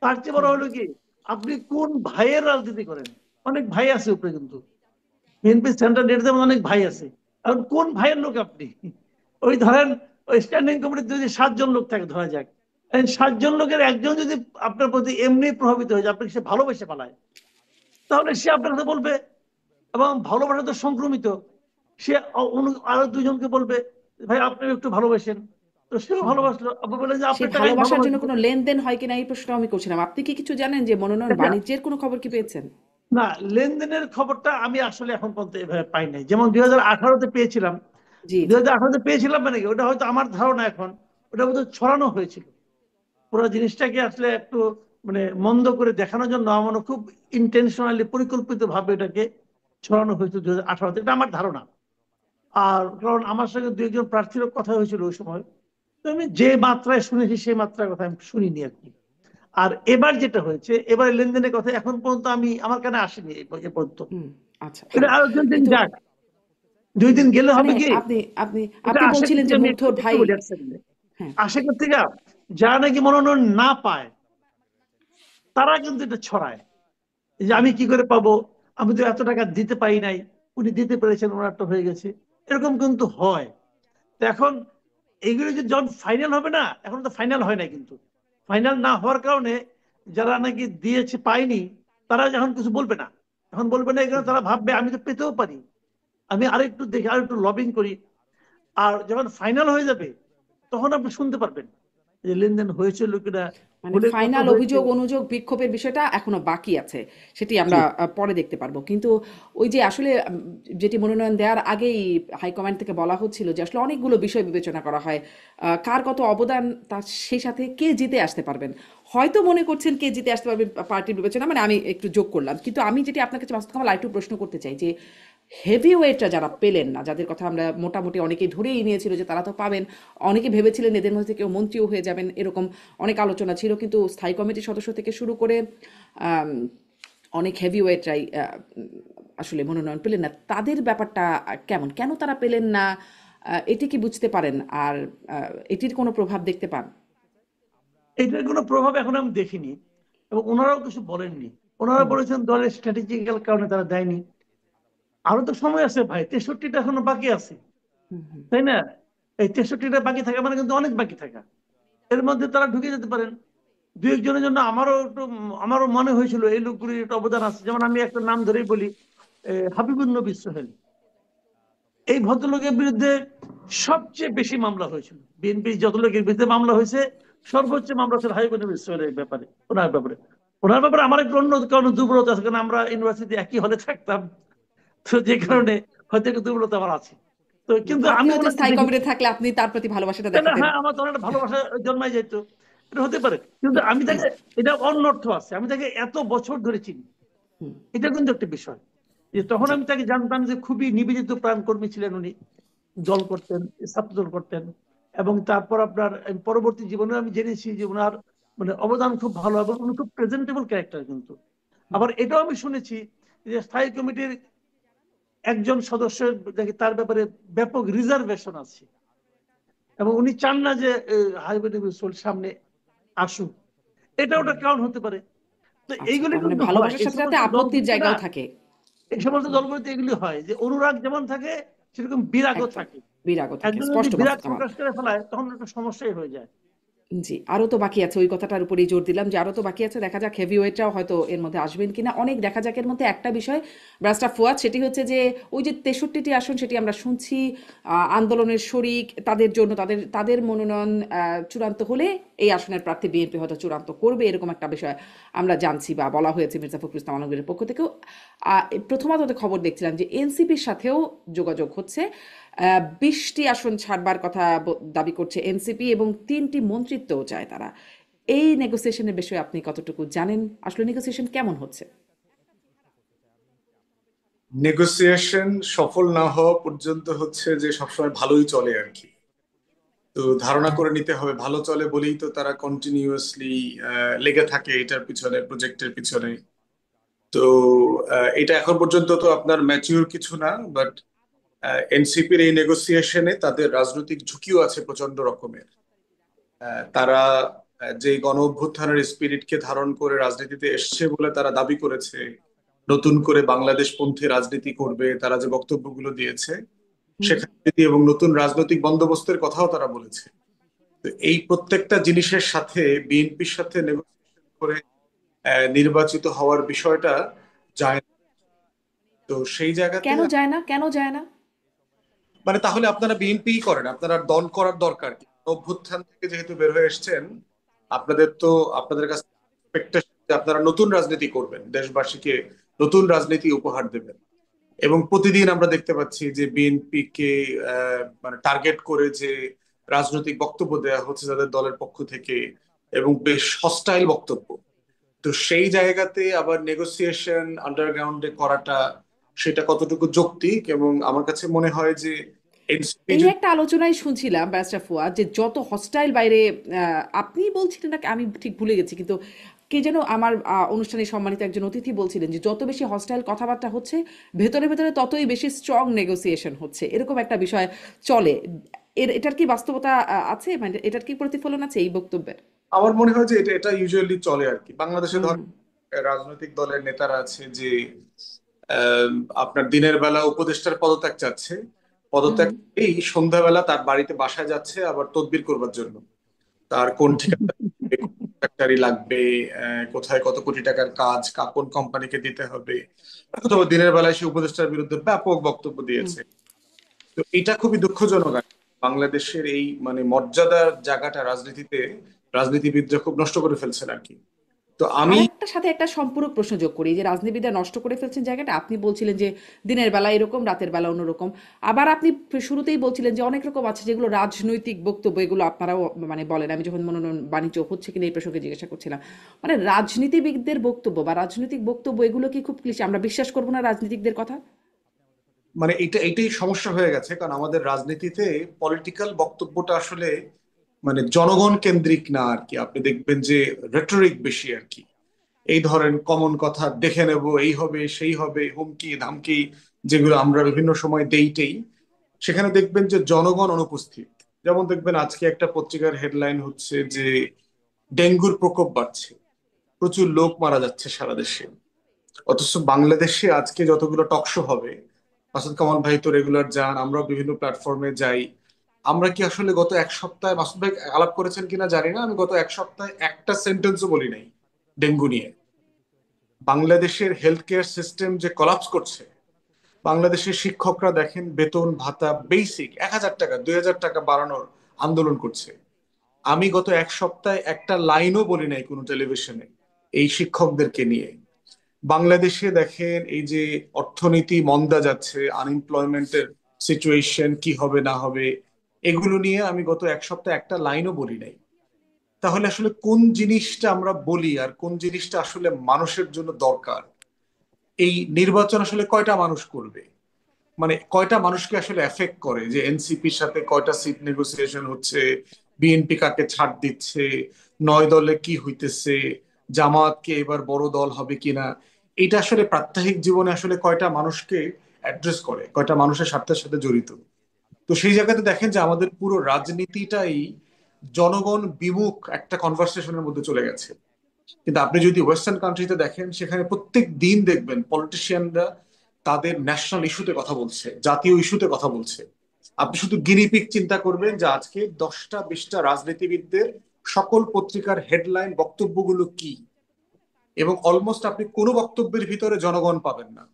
তার চেয়ে বড় হুম। হলো কি আপনি কোন ভাইয়ের রাজনীতি করেন। অনেক ভাই আছে উপরে, কিন্তু বিএনপি সেন্ট্রাল লিডারদের মধ্যে অনেক ভাই আছে। এখন কোন ভাইয়ের লোক আপনি? ওই ধরেন, ওই স্ট্যান্ডিং কমিটিতে যদি 7 জন লোক থাকে ধরা যাক, এই 7 জন লোকের একজন যদি আপনার প্রতি এমনি প্রভাবিত হয়ে যায়, আপনাকে সে ভালোবেসে পালায়, তাহলে সে আপনার কথা বলবে। এবং ভালোবাসা তো সংক্রমিত। সে আরো 2 জনকে বলবে, ভাই আপনি একটু ভালোবাসেন, তো সেও হুম, হুম। ভালোবাসলো। আপনি বললেন যে সেই আপনার টাকা আমি ভালোবাসার জন্য ভালোবাসবো। কোনো লেনদেন হয় কিনা এই প্রশ্নটা আমি করছিলাম। আপনি কি কিছু জানেন যে মনোনয়ন আচ্ছা, বাণিজ্যের কোনো খবর কি পেয়েছেন? না, লেনদেনের খবরটা আমি আসলে এখন পর্যন্ত এভাবে পাই নাই। যেমন 2018-তে পেয়েছিলাম। জি, দুই জি। হাজার আঠারোতে পেয়েছিলাম মানে কি, ওটা হয়তো আমার ধারণা এখন ওটা হয়তো ছড়ানো হয়েছিল। পুরো জিনিসটাকে আসলে একটু মানে মন্দ করে দেখানোর জন্য আমার মনে হয় খুব ইন্টেনশনালি পরিকল্পিত ভাবে এটাকে ছড়ানো হয়েছিল 2018-তে, এটা আমার ধারণা। আর কারণ আমার সঙ্গে 2 একজন প্রার্থীরও কথা হয়েছিল ওই সময়, তো আমি যে মাত্রায় শুনেছি সেই মাত্রার কথা আমি শুনিনি আর কি। আর এবার যেটা হয়েছে, এবার লেনদেনের কথা এখন পর্যন্ত আমার কানে আসেনি এ পর্যন্ত। হুম, আচ্ছা, এটা হ্যাঁ। আরো 2 দিন কিন্তু যাক, 2 দিন গেলে মানে হবে কি। আপনি আপনি এটা আপনি আসে বলছিলেন করতে, যে আমি একটু মুগ্ধর একটু ভাই। বলি এক সেকেন্ডে। হ্যাঁ, আসে করতে যারা নাকি মনোনয়ন না পায়, তারা কিন্তু এটা ছড়ায়। যে আমি কি করে পাবো, আমি তো এত টাকা দিতে পারি নাই, উনি দিতে পেরেছেন, ওনারটা হয়ে গেছে, এরকম কিন্তু হয়। তো এখন এইগুলো যে যখন ফাইনাল হবে না, এখন তো ফাইনাল হয় না, কিন্তু ফাইনাল না হওয়ার কারণে যারা নাকি দিয়েছে পায়নি, তারা যখন কিছু বলবে না, এখন বলবে না, এখানে তারা ভাববে আমি তো পেতেও পারি, আমি আরেকটু দেখি, আরেকটু লবিং করি। আর যখন ফাইনাল হয়ে যাবে, তখন আপনি শুনতে পারবেন যে লেনদেন হয়েছিল কিনা, মানে হলে কত ফাইনাল হয়েছে। অভিযোগ অনুযোগ বিক্ষোভের বিষয়টা এখনো বাকি আছে, সেটি জি। আমরা পরে দেখতে পারবো। কিন্তু ওই যে আসলে যেটি মনোনয়ন দেওয়ার আগেই হাইকমান্ড থেকে বলা হচ্ছিল যে আসলে অনেকগুলো বিষয় বিবেচনা করা হয়, কার কত অবদান, তার সেই সাথে কে জিতে আসতে পারবেন। হয়তো মনে করছেন কে জিতে আসতে পারবেন পার্টির বিবেচনা, মানে আমি একটু যোগ করলাম। কিন্তু আমি যেটি আপনার কাছে মাসুদ কামাল আরেকটু প্রশ্ন করতে চাই যে হেভি ওয়েটরা যারা পেলেন না, যাদের কথা আমরা মোটামুটি অনেকেই ধরেই নিয়েছিল যে তারা তো পাবেন, অনেকে ভেবেছিলেন এদের মধ্যে কেউ মন্ত্রীও হয়ে যাবেন, এরকম অনেক আলোচনা ছিল, কিন্তু স্থায়ী কমিটির সদস্য থেকে শুরু করে আম, অনেক হেভি ওয়েটরাই আসলে মনোনয়ন পেলেন না। তাদের ব্যাপারটা কেমন, কেন তারা পেলেন না, এটি কি বুঝতে পারেন? আর এটির কোনো প্রভাব দেখতে পান? এটার কোনো প্রভাব এখন আমি দেখিনি, এবং ওনারাও কিছু বলেননি। ওনারা হুম, বলেছেন দলের স্ট্র্যাটেজিক্যাল কারণে তারা দেয়নি। আরো তো সময় আছে ভাই, 63টা এখনো বাকি আছে, হুম, হুম। তাই না? এই 63টা বাকি থাকা মানে কিন্তু অনেক বাকি থাকা, এর মধ্যে তারা ঢুকে যেতে পারেন। দু একজনের জন্য আমারও মনে হয়েছিল এই লোকগুলির একটা অবদান আছে। যেমন আমি একটা নাম ধরেই বলি, হাবিবুন নবী সোহেল। এই ভদ্রলোকের বিরুদ্ধে সবচেয়ে বেশি মামলা হয়েছিল, বিএনপি যত লোকের বিরুদ্ধে মামলা হয়েছে, সর্বোচ্চ মামলা ছিল হাবিবুন নবী সোহেলের ব্যাপারে, ওনার ব্যাপারে আমার একটু অন্য কারণে দুর্বলতা আছে, কারণ আমরা ইউনিভার্সিটি একই হলে থাকতাম, তো যে হুম। কারণে হয়তো একটু দুর্বলতা আমার আছে। তো কিন্তু আপনি আমি হয়তো ওনাকে স্থায়ী দেখি, কমিটি থাকলে আপনি তার প্রতি ভালোবাসাটা তাই না, দেখাতেন। হ্যাঁ, আমার তখন একটা ভালোবাসা জন্মায় যেত, এটা হতে পারে। কিন্তু আমি তাকে, এটা অন্য অর্থ আছে, আমি তাকে এত বছর ধরে চিনি, হুম, এটা কিন্তু একটা বিষয়। যে তখন জি। আমি তাকে জানতাম যে খুবই নিবেদিত প্রাণ কর্মী ছিলেন উনি, দল করতেন, ছাত্র দল করতেন। এবং তারপর আপনার পরবর্তী জীবনে আমি জেনেছি যে ওনার মানে অবদান খুব ভালো, এবং উনি খুব প্রেজেন্টেবল ক্যারেক্টার কিন্তু। আবার এটাও আমি শুনেছি যে স্থায়ী কমিটির একজন সদস্যের দেখি তার ব্যাপারে ব্যাপক রিজার্ভেশন আছে, এবং উনি চান না যে হাইবে সামনে আসুক। এটা ওটা কারণ হতে পারে। তো আচ্ছা, এইগুলি তার মানে কিন্তু হয় ভালোবাসার এই সাথে সাথে সমস্ত আপত্তির দলগুলিতে না, জায়গাও থাকে। এই সমস্ত দলগুলিতে এগুলি হয় যে অনুরাগ যেমন থাকে, সেরকম বিরাগও একদম, থাকে। বিরাগও থাকে, একজন যদি স্পষ্ট বিরাগ মাসুদ কামাল। প্রকাশ করে ফেলায়, তখন একটা সমস্যাই হয়ে যায়। জি, আরো তো বাকি আছে, ওই কথাটার উপরেই জোর দিলাম যে আরো তো বাকি আছে। দেখা যাক হেভি ওয়েটরাও হয়তো এর মধ্যে আসবেন কিনা। অনেক দেখা যাক। এর মধ্যে একটা বিষয় ব্রাস্টার ফুয়াদ, সেটি হচ্ছে যে ওই যে 63টি আসন, সেটি আমরা শুনছি আন্দোলনের শরিক, তাদের জন্য তাদের তাদের মনোনয়ন চূড়ান্ত হলে এই আসনের প্রার্থী বিএনপি হয়তো চূড়ান্ত করবে, এরকম একটা বিষয় আমরা জানছি বা বলা হয়েছে মির্জা ফখরুল ইসলাম আলমগীরের পক্ষ থেকেও। প্রথম আলোতে খবর দেখছিলাম যে এনসিপির সাথেও যোগাযোগ হচ্ছে, 20টি আসন ছাড়বার কথা দাবি করছে এনসিপি, এবং 3টি মন্ত্রিত্বও চায় তারা। এই নেগোসিয়েশনের বিষয়ে আপনি কতটুকু জানেন? আসলে নেগোসিয়েশন কেমন হচ্ছে? নেগোসিয়েশন সফল না হওয়া পর্যন্ত হচ্ছে যে সবসময় ভালোই চলে আর কি। তো ধারণা করে নিতে হবে ভালো চলে বলেই তো তারা কন্টিনিউয়াসলি লেগে থাকে এটার পিছনে, প্রজেক্টের পিছনে। তো এটা এখন পর্যন্ত তো আপনার ম্যাচিউর কিছু না, বাট এনসিপির এই নেগোসিয়েশনে তাদের রাজনৈতিক ঝুঁকিও আছে প্রচন্ড রকমের। তারা যে গণ অভ্যুত্থানের স্পিরিটকে ধারণ করে রাজনীতিতে এসছে বলে তারা দাবি করেছে, নতুন করে বাংলাদেশ পন্থী রাজনীতি করবে, তারা যে বক্তব্যগুলো দিয়েছে হুম। সেখানে এবং নতুন রাজনৈতিক বন্দোবস্তের কথাও তারা বলেছে। তো এই প্রত্যেকটা জিনিসের সাথে বিএনপির সাথে নেগোসিয়েশন করে নির্বাচিত হওয়ার বিষয়টা যায় না। তো সেই জায়গাতে কেন যায় না, কেন যায় না? মানে তাহলে আপনারা বিএনপি করেন, আপনারা দল করার দরকার কি? অভ্যুত্থান থেকে যেহেতু বের হয়ে এসেছেন, আপনাদের তো আপনাদের কাছে expectation যে আপনারা নতুন রাজনীতি করবেন, দেশবাসীকে নতুন রাজনীতি উপহার দেবেন। এবং প্রতিদিন আমরা দেখতে পাচ্ছি যে বিএনপি কে মানে টার্গেট করে যে রাজনৈতিক বক্তব্য দেওয়া হচ্ছে তাদের দলের পক্ষ থেকে, এবং বেশ হস্টাইল বক্তব্য। তো সেই জায়গাতে আবার নেগোসিয়েশন আন্ডারগ্রাউন্ডে করাটা, সেটা কতটুকু যৌক্তিক? এবং আমার কাছে মনে হয় যে এনসিপি এই যদি একটা আলোচনায় শুনছিলাম ব্যারিস্টার ফুয়াদ, যে যত হস্টাইল বাইরে, আপনি বলছিলেন নাকি আমি ঠিক ভুলে গেছি, কিন্তু কে যেন আমার অনুষ্ঠানে সম্মানিত একজন অতিথি বলছিলেন যে যত বেশি হস্টাইল কথাবার্তা হচ্ছে, ভেতরে ভেতরে ততই বেশি স্ট্রং নেগোসিয়েশন হচ্ছে, এরকম একটা বিষয় চলে। এটার কি বাস্তবতা আছে, মানে এটার কি প্রতিফলন আছে এই বক্তব্যের? আমার মনে হয় যে এটা এটা ইউজুয়ালি চলে আর কি বাংলাদেশে। হুম, ধর হুম, রাজনৈতিক দলের নেতারা আছে যে আহ, আপনার দিনের বেলা উপদেষ্টার পদত্যাগ চাচ্ছে, হুম পদত্যাগ হুম এই সন্ধ্যাবেলা তার বাড়িতে বাসায় যাচ্ছে আবার তদবির করবার জন্য। তার কোন ঠিকানা লাগবে, কোন ফ্যাক্টরি লাগবে, কোথায় কত কোটি টাকার কাজ কোন কোম্পানিকে দিতে হবে, অথবা দিনের বেলায় সে উপদেষ্টার বিরুদ্ধে ব্যাপক বক্তব্য হুম। দিয়েছে। তো এটা খুবই দুঃখজনক আর কি। বাংলাদেশের এই মানে মর্যাদার জায়গাটা রাজনীতিতে রাজনীতিবিদরা খুব নষ্ট করে ফেলছেন আর কি। তো আমি আর একটা সাথে একটা সম্পূরক প্রশ্ন যোগ করি যে রাজনীতিবিদরা নষ্ট করে ফেলছেন জায়গাটা, আপনি বলছিলেন যে দিনের বেলা এরকম, রাতের বেলা অন্যরকম। আবার আপনি শুরুতেই বলছিলেন যে অনেক রকম আছে যেগুলো রাজনৈতিক বক্তব্য, এগুলো আপনারাও মানে বলেন। আমি যখন মনোনয়ন বাণিজ্য হচ্ছে কিনা এই প্রসঙ্গে জিজ্ঞাসা করছিলাম, মানে রাজনীতিবিদদের বক্তব্য বা রাজনৈতিক বক্তব্য এগুলো কি খুব ক্লিশে, আমরা বিশ্বাস করবো না রাজনীতিকদের কথা? মানে এটাই সমস্যা হয়ে গেছে, কারণ আমাদের রাজনীতিতে পলিটিক্যাল বক্তব্যটা আসলে মানে জনগণ কেন্দ্রিক না আর কি। আপনি দেখবেন যে রেটরিক বেশি আর কি। এই ধরেন কমন কথা, দেখে নেব, এই হবে সেই হবে, হুমকি ধামকি, যেগুলো আমরা বিভিন্ন সময় দেইটেই, সেখানে দেখবেন যে জনগণ অনুপস্থিত। যেমন দেখবেন আজকে একটা পত্রিকার হেডলাইন হচ্ছে যে ডেঙ্গুর প্রকোপ বাড়ছে, প্রচুর লোক মারা যাচ্ছে সারা দেশে। অথচ বাংলাদেশে আজকে যতগুলো টকশো হবে, মাসুদ কামাল ভাই তো রেগুলার যান, আমরাও বিভিন্ন প্ল্যাটফর্মে যাই, আমরা কি আসলে গত এক সপ্তাহে, মাসুদ ভাই আলাপ করেছেন কিনা জানি না, আমি গত এক সপ্তাহে একটা সেন্টেন্সও বলি নাই ডেঙ্গু নিয়ে। বাংলাদেশের হেলথ কেয়ার সিস্টেম যে কলাপস করছে, বাংলাদেশের শিক্ষকরা দেখেন বেতন ভাতা বেসিক 1,000 টাকা 2,000 টাকা বাড়ানোর আন্দোলন করছে। আমি গত এক সপ্তাহে একটা লাইনও বলি নাই কোনো টেলিভিশনে এই শিক্ষকদেরকে নিয়ে। বাংলাদেশে দেখেন এই যে অর্থনীতি মন্দা যাচ্ছে, আনএমপ্লয়মেন্টের সিচুয়েশন কি হবে না হবে, এগুলো নিয়ে আমি গত এক সপ্তাহে একটা লাইনও বলি নাই। তাহলে আসলে কোন জিনিসটা আমরা বলি আর কোন জিনিসটা আসলে মানুষের জন্য দরকার? এই নির্বাচন আসলে কয়টা মানুষ করবে, মানে কয়টা মানুষকে আসলে এফেক্ট করে, যে এনসিপির সাথে কয়টা সিট নেগোসিয়েশন হচ্ছে, বিএনপি কাকে ছাড় দিচ্ছে, 9 দলে কি হইতেছে, জামাতকে এবার বড় দল হবে কিনা, এটা আসলে প্রাত্যহিক জীবনে আসলে কয়টা মানুষকে অ্যাড্রেস করে, কয়টা মানুষের স্বার্থের সাথে জড়িত। তো সেই জায়গাতে দেখেন যে আমাদের পুরো রাজনীতিটাই জনগণ বিমুখ একটা কনভারসেশনের মধ্যে চলে গেছে। কিন্তু আপনি যদি ওয়েস্টার্ন কান্ট্রিতে দেখেন, সেখানে প্রত্যেক দিন দেখবেন পলিটিশিয়ানরা তাদের ন্যাশনাল ইস্যুতে কথা বলছে, জাতীয় ইস্যুতে কথা বলছে। আপনি শুধু গিনিপিগ চিন্তা করবেন যে আজকে 10টা 20টা রাজনীতিবিদদের সকল পত্রিকার হেডলাইন বক্তব্যগুলো কি, এবং অলমোস্ট আপনি কোনো বক্তব্যের ভিতরে জনগণ পাবেন না।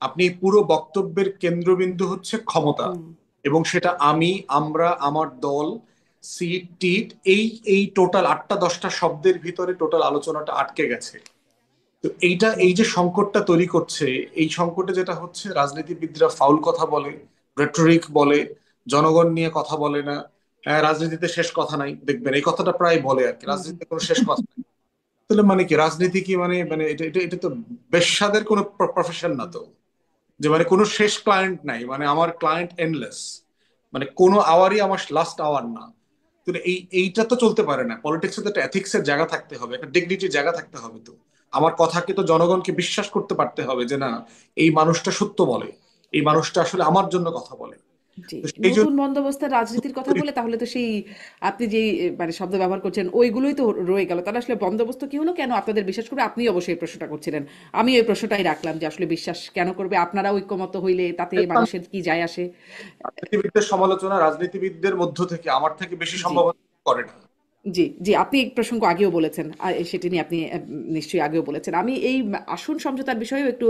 আপনি পুরো বক্তব্যের কেন্দ্রবিন্দু হচ্ছে ক্ষমতা, হুম। এবং সেটা আমি, আমরা, আমার দল, সিট টিট, এই এই টোটাল 8টা 10টা শব্দের ভিতরে টোটাল আলোচনাটা আটকে গেছে। তো এই যে সংকটটা তৈরি করছে, এই সংকটে যেটা হচ্ছে, রাজনীতিবিদরা ফাউল কথা বলে, রেটরিক বলে, জনগণ নিয়ে কথা বলে না। হ্যাঁ, রাজনীতিতে শেষ কথা নাই, দেখবেন এই কথাটা প্রায় বলে আর কি, হুম হুম। রাজনীতিতে কোনো শেষ কথা নাই। তাহলে মানে কি রাজনীতি কি, মানে মানে এটা তো বেশ্যাদের কোনো প্রফেশন না তো, যে মানে কোনো শেষ ক্লায়েন্ট নাই, মানে আমার ক্লায়েন্ট এন্ডলেস, মানে কোনো আওয়ারই আমার লাস্ট আওয়ার না। তো এইটা তো চলতে পারে না। পলিটিক্সে তো একটা এথিক্স এর জায়গা থাকতে হবে, একটা ডিগনিটির জায়গা থাকতে হবে। তো আমার কথাকে তো জনগণকে বিশ্বাস করতে পারতে হবে যে না, এই মানুষটা সত্য বলে, এই মানুষটা আসলে আমার জন্য কথা বলে। জি, তো সেই জন্য নতুন বন্দোবস্তের রাজনীতির কথা বলে তাহলে তো সেই আপনি যেই মানে শব্দ ব্যবহার করছেন ওইগুলোই তো রয়ে গেল। তাহলে আসলে বন্দোবস্ত কি হলো, কেন আপনাদের বিশ্বাস করবে? আপনি অবশ্যই এই প্রশ্নটা করছিলেন, আমি এই প্রশ্নটাই রাখলাম যে আসলে বিশ্বাস কেন করবে? আপনারা ঐক্যমত হইলে তাতে মানুষের কি যায় আসে? রাজনীতিবিদদের সমালোচনা রাজনীতিবিদদের মধ্য থেকে আমার থেকে বেশি জি সম্ভবত করে না। জি জি, আপনি এই প্রসঙ্গ আগেও বলেছেন, আর সেটি নিয়ে আপনি নিশ্চয়ই আগেও বলেছেন। আমি এই আসন সমঝোতার বিষয়েও একটু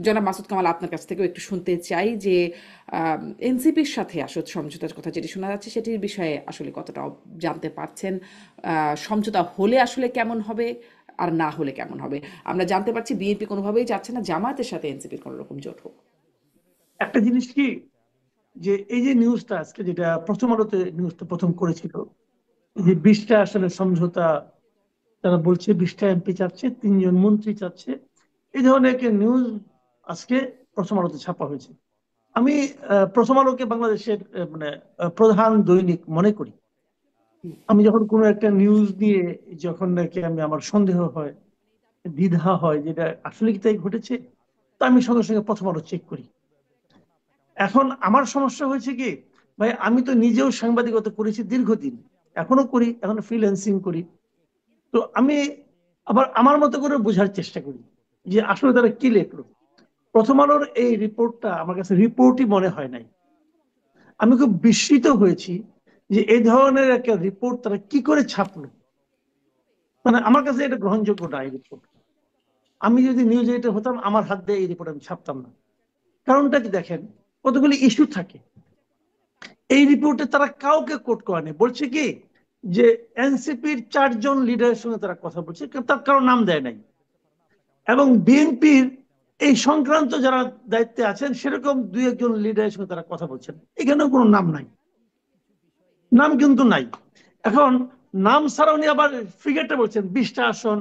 জনাব মাসুদ কামাল আপনার কাছ থেকেও একটু শুনতে চাই যে এনসিপির সাথে আসন সমঝোতার কথা যেটি শোনা যাচ্ছে সেটির বিষয়ে আসলে কতটা জানতে পারছেন? সমঝোতা হলে আসলে কেমন হবে আর না হলে কেমন হবে? আমরা জানতে পারছি বিএনপি কোনোভাবেই চাচ্ছে না জামায়াতের সাথে এনসিপির কোনো রকম জোট হোক। একটা জিনিস কি, যে এই যে নিউজটা আজকে যেটা প্রথম আলোতে নিউজটা প্রথম করেছিল, যে 20টা আসলে সমঝোতা, তারা বলছে 20টা এমপি চাচ্ছে, 3জন মন্ত্রী চাচ্ছে, এই ধরনের একটা নিউজ আজকে প্রথম আলোতে ছাপা হয়েছে। আমি প্রথম আলোকে বাংলাদেশের মানে প্রধান দৈনিক মনে করি। আমি যখন কোনো একটা নিউজ নিয়ে, যখন নাকি আমার সন্দেহ হয়, দ্বিধা হয় যেটা আসলে কি তাই ঘটেছে, তো আমি সঙ্গে সঙ্গে প্রথম আলো চেক করি। এখন আমার সমস্যা হয়েছে কি, ভাই আমি তো নিজেও সাংবাদিকতা করেছি দীর্ঘদিন, এখনো করি, এখনো ফ্রিল্যান্সিং করি। তো আমি আবার আমার মতো করে বোঝার চেষ্টা করি যে আসলে তারা কি লিখলো। প্রথম আলোর এই রিপোর্টটা আমার কাছে রিপোর্টই মনে হয় নাই। আমি খুব বিস্মিত হয়েছি যে এই ধরনের একটা রিপোর্ট তারা কি করে ছাপলো। মানে আমার কাছে এটা গ্রহণযোগ্য না এই রিপোর্ট। আমি যদি নিউজ এডিটর হতাম আমার হাত দিয়ে এই রিপোর্ট আমি ছাপতাম না। কারণটা কি দেখেন, কতগুলি ইস্যু থাকে এই রিপোর্টে, তারা কাউকে কোট করেনি। বলছে কি যে এনসিপির 4জন লিডারের সঙ্গে তারা কথা বলছে, তার কারো নাম দেয় নাই। এবং বিএনপির এই সংক্রান্ত যারা দায়িত্বে আছেন সেরকম 2-1জন লিডারের সঙ্গে তারা কথা বলছেন, এখানেও কোনো নাম নাই, নাম কিন্তু নাই। এখন নাম ছাড়া উনি আবার ফিগারটা বলছেন 20টা আসন,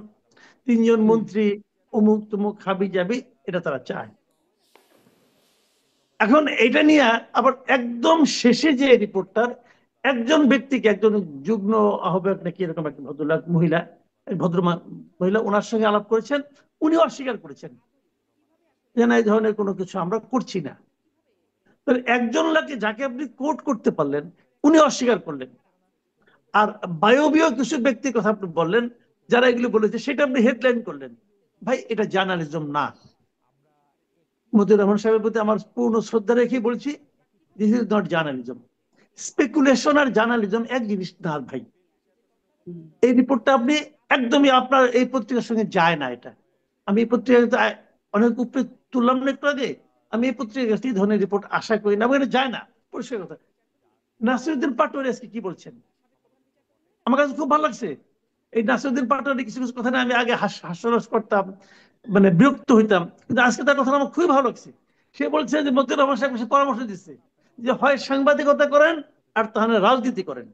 3জন মন্ত্রী, অমুক তমুক হাবি যাবি, এটা তারা চায়। এখন এটা নিয়ে আবার একদম শেষে যে রিপোর্টটার একজন ব্যক্তিকে, একজন যুগ্ম আহ্বায়ক নাকি এরকম একটা ভদ্রলোক মহিলা, মহিলা, ওনার সঙ্গে আলাপ করেছেন, উনি অস্বীকার করেছেন যে না এই ধরনের কোনো কিছু আমরা করছি না। তাহলে একজন লোককে যাকে আপনি কোর্ট করতে পারলেন উনি অস্বীকার করলেন, আর বায়বীয় কিছু ব্যক্তির কথা আপনি বললেন যারা এগুলো বলেছে, সেটা আপনি হেডলাইন করলেন। ভাই এটা জার্নালিজম না। মতিউর রহমান সাহেবের প্রতি আমার পূর্ণ শ্রদ্ধা রেখে বলছি, this is not journalism. Speculation আর জার্নালিজম এক জিনিস না ভাই। এই রিপোর্টটা আপনি একদমই আপনার এই পত্রিকার সঙ্গে যায় না। এটা আমি এই পত্রিকা অনেক উপরে তুললাম না একটু আগে, আমি এই পত্রিকার কাছ থেকে এই ধরনের রিপোর্ট আশা করি না, এটা যায় না, পরিষ্কার কথা। নাসিরুদ্দিন পাটোয়ারি আজকে কি বলছেন আমার কাছে খুব ভালো লাগছে। এই নাসিরুদ্দিন পাটোয়ারি কিছু কিছু কথা আমি আগে হাস্যরস করতাম, মানে বিরক্ত হইতাম, কিন্তু আজকে তার কথা আমার খুবই ভালো লাগছে। সে বলছে যে মতিউর রহমান সাহেব পরামর্শ দিচ্ছে যে হয় সাংবাদিকতা করেন আর তাহলে রাজনীতি করেন।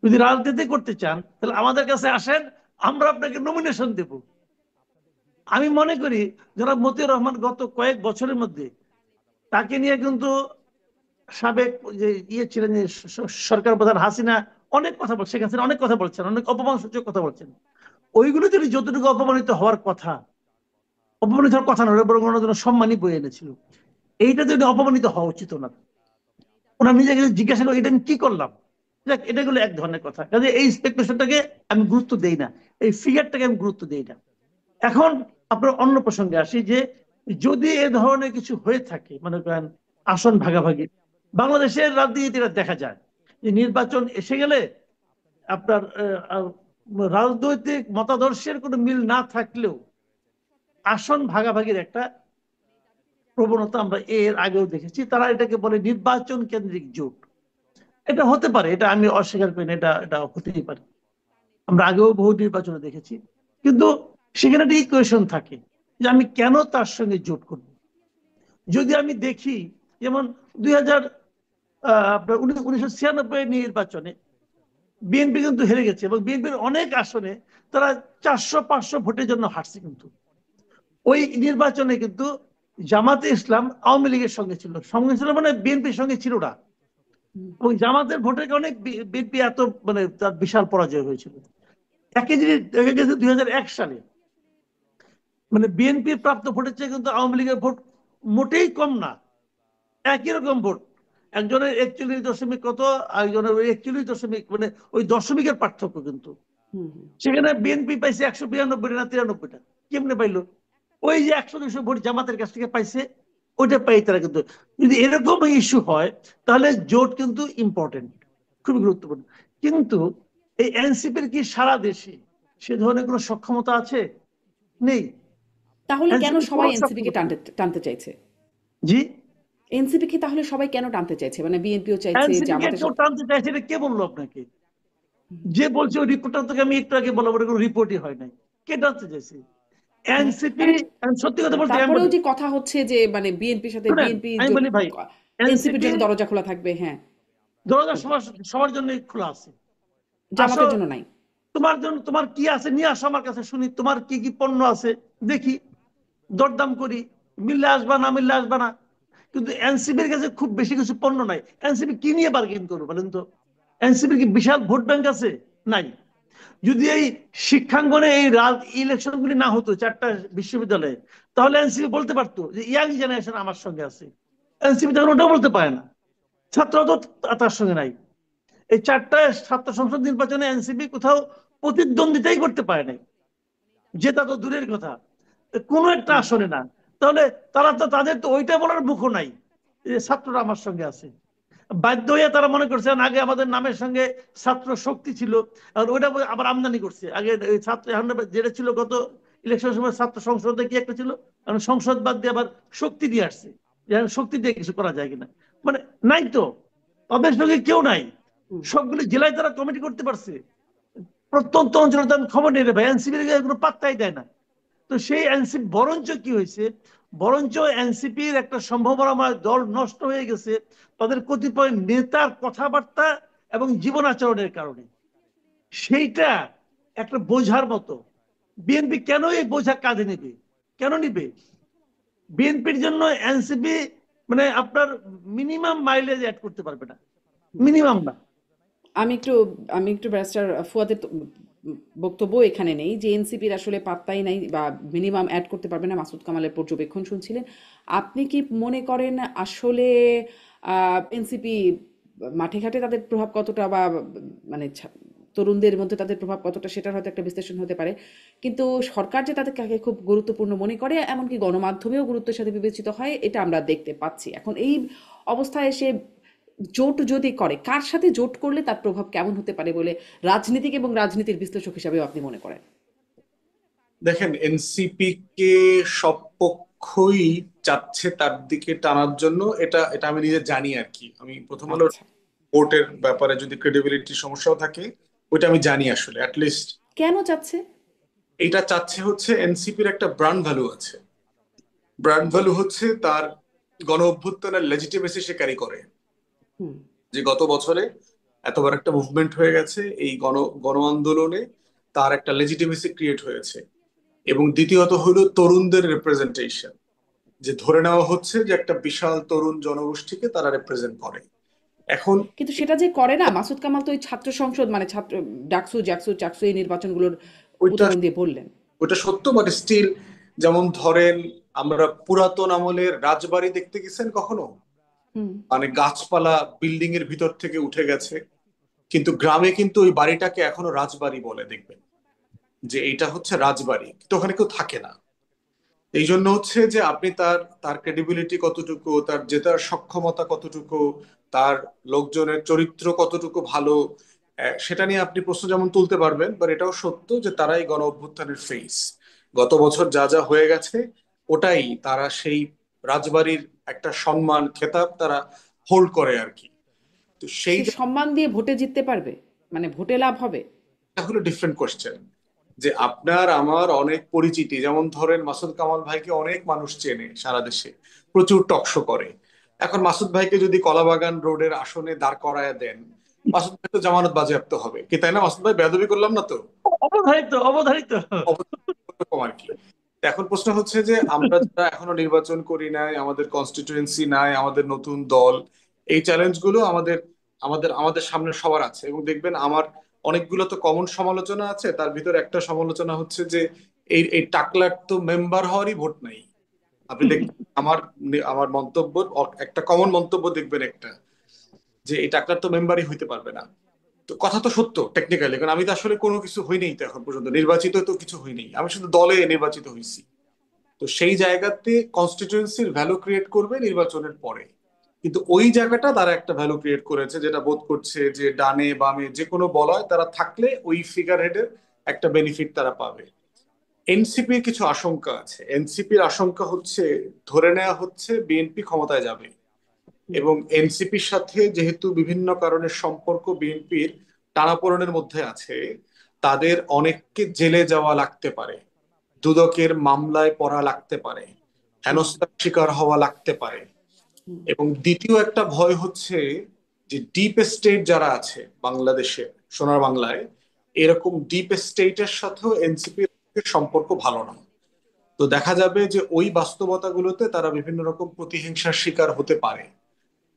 যদি রাজনীতি করতে চান তাহলে আমাদের কাছে আসেন, আমরা আপনাকে নমিনেশন দেব। আমি মনে করি যারা মতিউর রহমান গত কয়েক বছরের মধ্যে তাকে নিয়ে কিন্তু সাবেক যে ছিলেন যে সরকার প্রধান হাসিনা অনেক কথা বলছে, শেখ হাসিনা অনেক কথা বলছেন, অনেক অপমানসূচক কথা বলছেন। ওইগুলো যদি যতটুকু অপমানিত হওয়ার কথা, অপমানিত হওয়ার কথা নয়, বরং ওনার জন্য সম্মানই বয়ে এনেছিল। এইটা যদি অপমানিত হওয়া উচিত না, ওনার নিজেকে জিজ্ঞাসা করে এটা আমি কি করলাম। দেখ এটা গুলো এক ধরনের কথা, কাজে এই স্পেকুলেশনটাকে আমি গুরুত্ব দেই না, এই ফিগারটাকে আমি গুরুত্ব দেই না। এখন আপনার অন্য প্রসঙ্গে আসি যে যদি এ ধরনের কিছু হয়ে থাকে, মনে করেন আসন ভাগাভাগি, বাংলাদেশের রাজনীতিটা দেখা যায় যে নির্বাচন এসে গেলে আপনার রাজনৈতিক মতাদর্শের কোনো মিল না থাকলেও আসন ভাগাভাগির একটা প্রবণতা আমরা এর আগেও দেখেছি। তারা এটাকে বলে নির্বাচন কেন্দ্রিক জোট। এটা হতে পারে, এটা আমি অস্বীকার করি না, এটা এটা হতেই পারে। আমরা আগেও বহু নির্বাচনে দেখেছি, কিন্তু সেখানে একটা ইকুয়েশন থাকে যে আমি কেন তার সঙ্গে জোট করব। যদি আমি দেখি যেমন 2000 আপনার 1996 নির্বাচনে বিএনপি কিন্তু হেরে গেছে, এবং বিএনপির অনেক আসনে তারা 400-500 ভোটের জন্য হারছে। কিন্তু ওই নির্বাচনে কিন্তু জামাতে ইসলাম আওয়ামী লীগের সঙ্গে ছিল, মানে বিএনপির সঙ্গে ছিল না। এবং জামাতের ভোটের কারণে বিএনপি এত মানে তার বিশাল পরাজয় হয়েছিল। একই জিনিস দেখা গেছে 2001 সালে, মানে বিএনপির প্রাপ্ত ভোটের চেয়ে কিন্তু আওয়ামী লীগের ভোট মোটেই কম না, একই রকম ভোট। একজনের 41 দশমিক কত, আরেকজনের 41 দশমিক, মানে ওই দশমিকের পার্থক্য কিন্তু। সেখানে বিএনপি পাইছে 192 না 93টা। কেমনে পাইলো? ওই যে 100-200 ভোট জামাতের কাছ থেকে পাইছে, ওইটা পাই তারা। কিন্তু যদি এরকম ইস্যু হয় তাহলে জোট কিন্তু ইম্পর্টেন্ট, খুবই গুরুত্বপূর্ণ। কিন্তু এই এনসিপির কি সারা দেশে সে ধরনের কোনো সক্ষমতা আছে? নেই। তাহলে কেন এনসিপির সবাই কোনো এনসিপি কে সক্ষমতা নেই। টানতে চাইছে? জি, এনসিপি কে তাহলে সবাই কেন টানতে চাইছে? মানে বিএনপিও চাইছে, এনসিপি কে জামাতের কেউ টানতে চাইছে এটা কে বললো আপনাকে? যে বলছে ওই রিপোর্টটা তোকে আমি একটু আগে বললাম, ওটা কোনো রিপোর্টই হয় নাই। কে টানতে চাইছে? এনসিপি। মানে সত্যি কথা বলতে আমি তারপরেও বলি, যে কথা হচ্ছে যে মানে বিএনপির সাথে শুনেন বিএনপি আমি বলি ভাই, এনসিপির এনসিপি জন্য দরজা খোলা থাকবে, হ্যাঁ, দরজা সবার সবার জন্য খোলা আছে। আসো, জামাতের জন্য নাই। তোমার জন্য তোমার কি আছে নিয়ে আসো আমার কাছে, শুনি তোমার কি কি পণ্য আছে, দেখি, দরদাম করি, মিললে আসবা, না মিললে আসবা না। কিন্তু এনসিপির কাছে খুব বেশি কিছু পণ্য নাই। এনসিপি কি নিয়ে বার্গেন করবো বলেন তো? এনসিপির কি বিশাল ভোট ব্যাংক আছে? নাই। যদি এই শিক্ষাঙ্গনে এই ইলেকশন গুলি না হতো 4টা বিশ্ববিদ্যালয়ে, তাহলে এনসিপি বলতে পারতো যে ইয়াং জেনারেশন আমার সঙ্গে আছে। এনসিপি তখন ওটাও বলতে পারে না, ছাত্ররা তো তার সঙ্গে নাই। এই 4টা ছাত্র সংসদ নির্বাচনে এনসিপি কোথাও প্রতিদ্বন্দ্বিতাই করতে পারে নাই। জেতা তো দূরের কথা, কোনো একটা আসনে না। তাহলে তাদের তো ওইটা বলার মুখও নাই যে ছাত্ররা আমার সঙ্গে আছে। বাধ্য হয়ে তারা মনে করছেন আগে আমাদের নামের সঙ্গে ছাত্র শক্তি ছিল, আর ওইটা আবার আমদানি করছে। আগে ছাত্র, এখন যেটা ছিল গত ইলেকশনের সময় ছাত্র সংসদে কি একটা ছিল, এখন সংসদ বাদ দিয়ে আবার শক্তি দিয়ে আসছে, যে শক্তি দিয়ে কিছু করা যায় কিনা। মানে নাই তো, তাদের সঙ্গে কেউ নাই। সবগুলো জেলায় তারা কমিটি করতে পারছে, প্রত্যন্ত অঞ্চলে তো আমি খবর নিয়ে ভাই, এনসিপির কোনো পাত্তাই দেয় না। তো সেই এনসিপি বরঞ্চ কি হয়েছে, বরঞ্চ এনসিপির একটা সম্ভাবনাময় দল নষ্ট হয়ে গেছে তাদের কতিপয় নেতার কথাবার্তা এবং জীবন আচরণের কারণে। সেইটা একটা বোঝার মতো। বিএনপি কেন এই বোঝা কাঁধে নেবে, কেন নিবে? বিএনপির জন্য এনসিপি মানে আপনার মিনিমাম মাইলেজ অ্যাড করতে পারবে না, মিনিমাম না। আমি একটু আমি একটু ব্যারিস্টার ফুয়াদের বক্তব্য এখানে নেই যে এনসিপির আসলে পাত্তাই নাই বা মিনিমাম অ্যাড করতে পারবে না, মাসুদ কামালের পর্যবেক্ষণ শুনছিলেন। আপনি কি মনে করেন আসলে এনসিপি মাঠে ঘাটে তাদের প্রভাব কতটা, বা মানে তরুণদের মধ্যে তাদের প্রভাব কতটা, সেটার হয়তো একটা বিশ্লেষণ হতে পারে, কিন্তু সরকার যে তাদেরকে খুব গুরুত্বপূর্ণ মনে করে, এমনকি গণমাধ্যমেও গুরুত্বের সাথে বিবেচিত হয়, এটা আমরা দেখতে পাচ্ছি। এখন এই অবস্থায় এসে জোট যদি করে, কার সাথে জোট করলে তার প্রভাব কেমন হতে পারে বলে রাজনীতিক এবং রাজনীতির বিশ্লেষক হিসাবেও আপনি মনে করেন? দেখেন, এনসিপি কে সব পক্ষই চাচ্ছে তার দিকে টানার জন্য, এটা এটা আমি নিজে জানি আর কি। আমি প্রথম হলো আচ্ছা, ভোটের ব্যাপারে যদি ক্রেডিবিলিটি সমস্যাও থাকে, ওইটা আমি জানি আসলে অ্যাটলিস্ট। কেন চাচ্ছে? এটা চাচ্ছে হচ্ছে এনসিপির একটা ব্র্যান্ড ভ্যালু আছে। ব্র্যান্ড ভ্যালু হচ্ছে তার গণ অভ্যুত্থানের লেজিটিমেসি সে ক্যারি করে। হুম। যে গত বছরে এতবার একটা মুভমেন্ট হয়ে গেছে, এই গণ আন্দোলনে তার একটা লেজিটিমেসি ক্রিয়েট হয়েছে। এবং দ্বিতীয়ত হলো তরুণদের রিপ্রেজেন্টেশন, যে ধরে নেওয়া হচ্ছে যে একটা বিশাল তরুণ জনগোষ্ঠীকে তারা রিপ্রেজেন্ট করে। এখন কিন্তু সেটা যে করে না, মাসুদ কামাল তো ওই ছাত্র সংসদ মানে ছাত্র ডাকসু জাকসু চাকসু এই নির্বাচনগুলোর ওইটা উদাহরণ দিয়ে বললেন। ওইটা সত্য, বাট স্টিল, যেমন ধরেন আমরা পুরাতন আমলের রাজবাড়ি দেখতে গেছেন কখনো? হুম। মানে গাছপালা বিল্ডিং এর ভিতর থেকে উঠে গেছে, কিন্তু গ্রামে কিন্তু ওই বাড়িটাকে এখনো রাজবাড়ি বলে, দেখবেন যে এইটা হচ্ছে রাজবাড়ি, তো ওখানে কেউ থাকে না। এই জন্য হচ্ছে যে আপনি তার তার ক্রেডিবিলিটি কতটুকু, তার জেতার সক্ষমতা কতটুকু, তার লোকজনের চরিত্র কতটুকু ভালো, সেটা নিয়ে আপনি প্রশ্ন যেমন তুলতে পারবেন, বাট এটাও সত্য যে তারাই গণ অভ্যুত্থানের ফেস। গত বছর যা যা হয়ে গেছে, ওটাই তারা সেই রাজবাড়ির একটা সম্মান খেতাব তারা হোল্ড করে আর কি। তো সেই সে সম্মান দিয়ে ভোটে জিততে পারবে, মানে ভোটে লাভ হবে? জায়গাটা হলো ডিফারেন্ট কোয়েশ্চেন। যে আপনার আমার অনেক পরিচিতি, যেমন ধরেন মাসুদ কামাল ভাইকে অনেক মানুষ চেনে সারা দেশে, প্রচুর টকশো করে। এখন মাসুদ ভাইকে যদি কলাবাগান রোডের আসনে দাঁড় করায় দেন, মাসুদ ভাই তো জামানত বাজেয়াপ্ত হবে কি, তাই না? মাসুদ ভাই, বেয়াদবি করলাম না তো? অবধারিত, অবধারিত। অবশ্যই আর কি। এখন প্রশ্ন হচ্ছে যে আমরা যারা এখনো নির্বাচন করি নাই, আমাদের কনস্টিটিউয়েন্সি নাই, আমাদের নতুন দল, এই চ্যালেঞ্জ গুলো আমাদের আমাদের আমাদের সামনে সবার আছে। এবং দেখবেন আমার অনেকগুলো তো কমন সমালোচনা আছে, তার ভিতর একটা সমালোচনা হচ্ছে যে এই এই টাকলার তো মেম্বার হওয়ারই ভোট নাই। আপনি দেখবেন আমার আমার মন্তব্য, একটা কমন মন্তব্য দেখবেন একটা, যে এই টাকলার তো মেম্বারই হইতে পারবে না। তো কথা তো সত্য টেকনিক্যালি, কারণ আমি তো আসলে কোনো কিছু হইনি, তো এখন পর্যন্ত নির্বাচিত তো কিছু হইনি, আমি শুধু দলে নির্বাচিত হয়েছি। তো সেই জায়গাতে কনস্টিটিউয়েন্সির ভ্যালু ক্রিয়েট করবে নির্বাচনের পরে। কিন্তু ওই জায়গাটা তারা একটা ভ্যালু ক্রিয়েট করেছে, যেটা বোধ করছে যে ডানে বামে যে কোনো বলয় তারা থাকলে ওই ফিগার হেডের একটা বেনিফিট তারা পাবে। এনসিপির কিছু আশঙ্কা আছে। এনসিপির আশঙ্কা হচ্ছে, ধরে নেওয়া হচ্ছে বিএনপি ক্ষমতায় যাবে, এবং এনসিপির সাথে যেহেতু বিভিন্ন কারণের সম্পর্ক বিএনপির টানাপোড়েনের মধ্যে আছে, তাদের অনেককে জেলে যাওয়া লাগতে পারে, দুদকের মামলায় পড়া লাগতে পারে, হুম। হেনস্থার শিকার হওয়া লাগতে পারে। হুম। এবং দ্বিতীয় একটা ভয় হচ্ছে যে ডিপ স্টেট যারা আছে বাংলাদেশে, সোনার বাংলায়, এরকম ডিপ স্টেটের সাথেও এনসিপির সম্পর্ক ভালো না। তো দেখা যাবে যে ওই বাস্তবতাগুলোতে তারা বিভিন্ন রকম প্রতিহিংসার শিকার হতে পারে।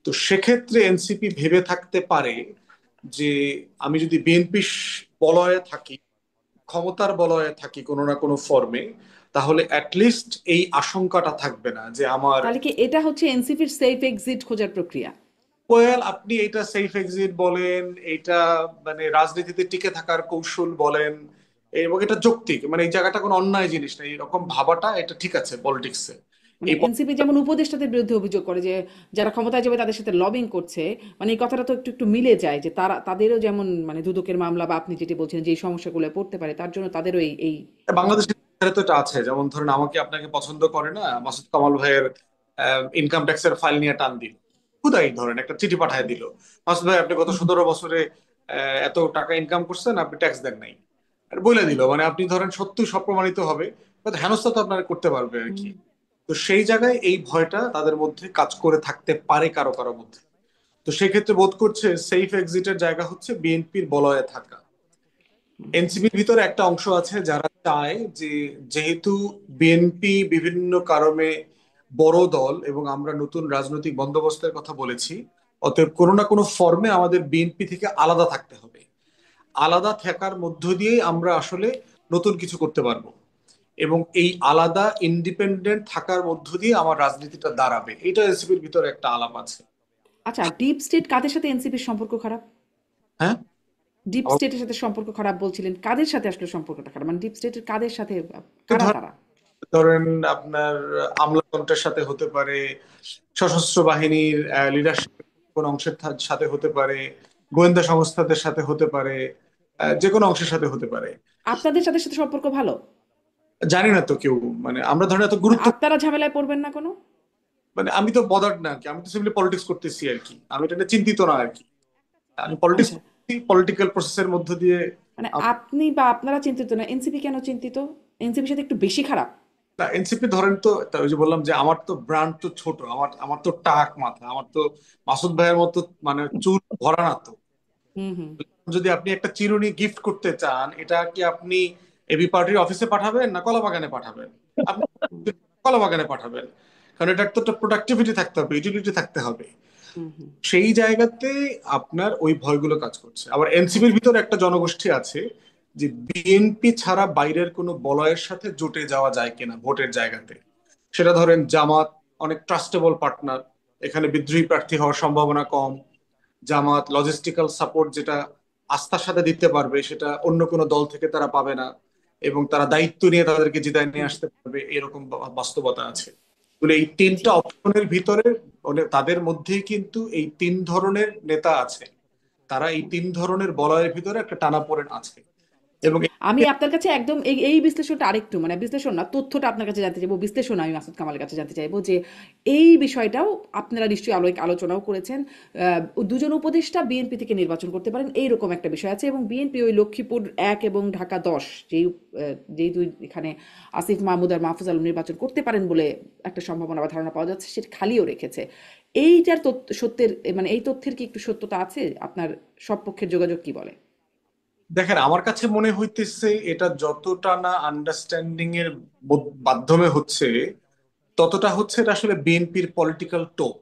তো সেক্ষেত্রে এনসিপি ভেবে থাকতে পারে যে আমি যদি বিএনপি বলয়ে থাকি, ক্ষমতার বলয়ে থাকি কোনো না কোনো ফর্মে, তাহলে অ্যাটলিস্ট এই আশঙ্কাটা থাকবে না যে আমার। তাহলে কি এটা হচ্ছে এনসিপির সেফ এক্সিট খোঁজার প্রক্রিয়া? ওয়েল, আপনি এটা সেফ এক্সিট বলেন, এটা মানে রাজনীতিতে টিকে থাকার কৌশল বলেন, এবং এটা যৌক্তিক, মানে এই জায়গাটা কোনো অন্যায় জিনিস না, এরকম ভাবাটা এটা ঠিক আছে পলিটিক্সে। মানে এই এনসিপি যেমন উপদেষ্টাদের বিরুদ্ধে অভিযোগ করে যে যারা ক্ষমতায় যাবে তাদের সাথে লবিং করছে, মানে এই কথাটা তো একটু একটু মিলে যায় যে তাদেরও যেমন মানে দুদকের মামলা বা আপনি যেটি বলছেন যে এই সমস্যাগুলো পড়তে পারে, তার জন্য তাদেরও এই এই বাংলাদেশের তো এটা আছে, যেমন ধরেন আমাকে আপনাকে পছন্দ করে না, মাসুদ কামাল ভাইয়ের ইনকাম ট্যাক্সের ফাইল নিয়ে টান দিল, খুদাই ধরেন একটা চিঠি পাঠায় দিল, মাসুদ ভাই আপনি গত 17 বছরে এত টাকা ইনকাম করছেন, আপনি ট্যাক্স দেন নাই, আর বলে দিল, মানে আপনি ধরেন সত্যি সব প্রমাণিত হবে, but হেনস্থা তো আপনারা করতে পারবে আর কি। তো সেই জায়গায় এই ভয়টা তাদের মধ্যে কাজ করে থাকতে পারে কারো কারো মধ্যে। তো সেই ক্ষেত্রে বোধ করছে সেফ এক্সিটের জায়গা হচ্ছে বিএনপির বলয়ে থাকা। এনসিপির ভিতরে একটা অংশ আছে যারা চায় যে, যেহেতু বিএনপি বিভিন্ন কারণে বড় দল এবং আমরা নতুন রাজনৈতিক বন্দোবস্তের কথা বলেছি, অতএব কোনো না কোনো ফর্মে আমাদের বিএনপি থেকে আলাদা থাকতে হবে, আলাদা থাকার মধ্য দিয়ে আমরা আসলে নতুন কিছু করতে পারবো, এবং এই আলাদা ইন্ডিপেন্ডেন্ট থাকার মধ্য দিয়ে আমার রাজনীতিটা দাঁড়াবে, এটা এনসিপির ভিতরে একটা আলাপ আছে। আচ্ছা, ডিপ স্টেট কাদের সাথে এনসিপির সম্পর্ক খারাপ? হ্যাঁ, ডিপ স্টেটের সাথে সম্পর্ক খারাপ বলছিলেন, কাদের সাথে আসলে সম্পর্কটা খারাপ, মানে ডিপ স্টেটের কাদের সাথে, কারা তারা? ধরেন আপনার আমলাতন্ত্রের সাথে হতে পারে, সশস্ত্র বাহিনীর লিডারশিপ কোন অংশের সাথে হতে পারে, গোয়েন্দা সংস্থাদের সাথে হতে পারে, যে কোনো অংশের সাথে হতে পারে। আপনাদের সাথে সাথে সম্পর্ক ভালো? জানি না তো কেউ, মানে আমরা ধরেন এত গুরুত্ব, আপনারা ঝামেলায় পড়বেন না কোনো? মানে আমি তো বদার্ড না আর কি, আমি তো সিম্পলি পলিটিক্স করতেছি আর কি, আমি এটা নিয়ে চিন্তিত না আর কি, আমি পলিটিক্স আচ্ছা, পলিটিক্যাল প্রসেসের মধ্য দিয়ে। মানে আপনি বা আপনারা চিন্তিত না, এনসিপি কেন চিন্তিত? এনসিপির সাথে একটু বেশি খারাপ? না, এনসিপি ধরেন তো, তা ওই যে বললাম যে আমার তো ব্র্যান্ড তো ছোট, আমার আমার তো টাক মাথা, আমার তো মাসুদ ভাইয়ের মতো মানে চুল ভরা না তো। হুম হুম যদি আপনি একটা চিরুনি গিফট করতে চান, এটা কি আপনি এবি পার্টির অফিসে পাঠাবেন না কলা বাগানে পাঠাবেন? আপনি হুম কলা বাগানে পাঠাবেন, কারণ এটার তো একটা প্রোডাক্টিভিটি থাকতে হবে, ইউটিলিটি থাকতে হবে। হুম হুম সেই জায়গাতে আপনার ওই ভয়গুলো কাজ করছে। আবার এনসিপির ভিতরে একটা জনগোষ্ঠী আছে যে বিএনপি ছাড়া বাইরের কোনো বলয়ের সাথে জোটে যাওয়া যায় কিনা ভোটের জায়গাতে। সেটা ধরেন জামাত অনেক ট্রাস্টেবল পার্টনার, এখানে বিদ্রোহী প্রার্থী হওয়ার সম্ভাবনা কম, জামাত লজিস্টিক্যাল সাপোর্ট যেটা আস্থার সাথে দিতে পারবে সেটা অন্য কোনো দল থেকে তারা পাবে না, এবং তারা দায়িত্ব নিয়ে তাদেরকে জিতায় নিয়ে হুম, আসতে পারবে, এরকম বাস্তবতা আছে। তাহলে এই তিনটা জি। অপশনের ভিতরে মানে তাদের মধ্যেই কিন্তু এই তিন ধরনের নেতা আছে, তারা এই তিন ধরনের বলয়ের ভিতরে একটা টানাপোড়েন আছে। জি, এবং আমি আপনার কাছে একদম এই এই বিশ্লেষণটা আরেকটু, মানে বিশ্লেষণ না, তথ্যটা আপনার কাছে জানতে চাইবো, বিশ্লেষণ আমি মাসুদ কামালের কাছে জানতে চাইবো যে এই বিষয়টাও আপনারা নিশ্চয়ই আলোচনাও করেছেন। দুজন উপদেষ্টা বিএনপি থেকে নির্বাচন করতে পারেন এইরকম একটা বিষয় আছে, এবং বিএনপি ওই লক্ষ্মীপুর ১ এবং ঢাকা ১০ যেই দুই এখানে আসিফ মাহমুদ আর মাহফুজ আলম নির্বাচন করতে পারেন বলে একটা সম্ভাবনা বা ধারণা পাওয়া যাচ্ছে, সেটা খালিও রেখেছে। এইটার সত্যের মানে এই তথ্যের কি একটু সত্যতা আছে? আপনার সব পক্ষের যোগাযোগ কি বলে? দেখেন, আমার কাছে মনে হইতেছে এটা যতটা না আন্ডারস্ট্যান্ডিং এর মাধ্যমে হচ্ছে, ততটা হচ্ছে এটা আসলে বিএনপির পলিটিক্যাল টোপ,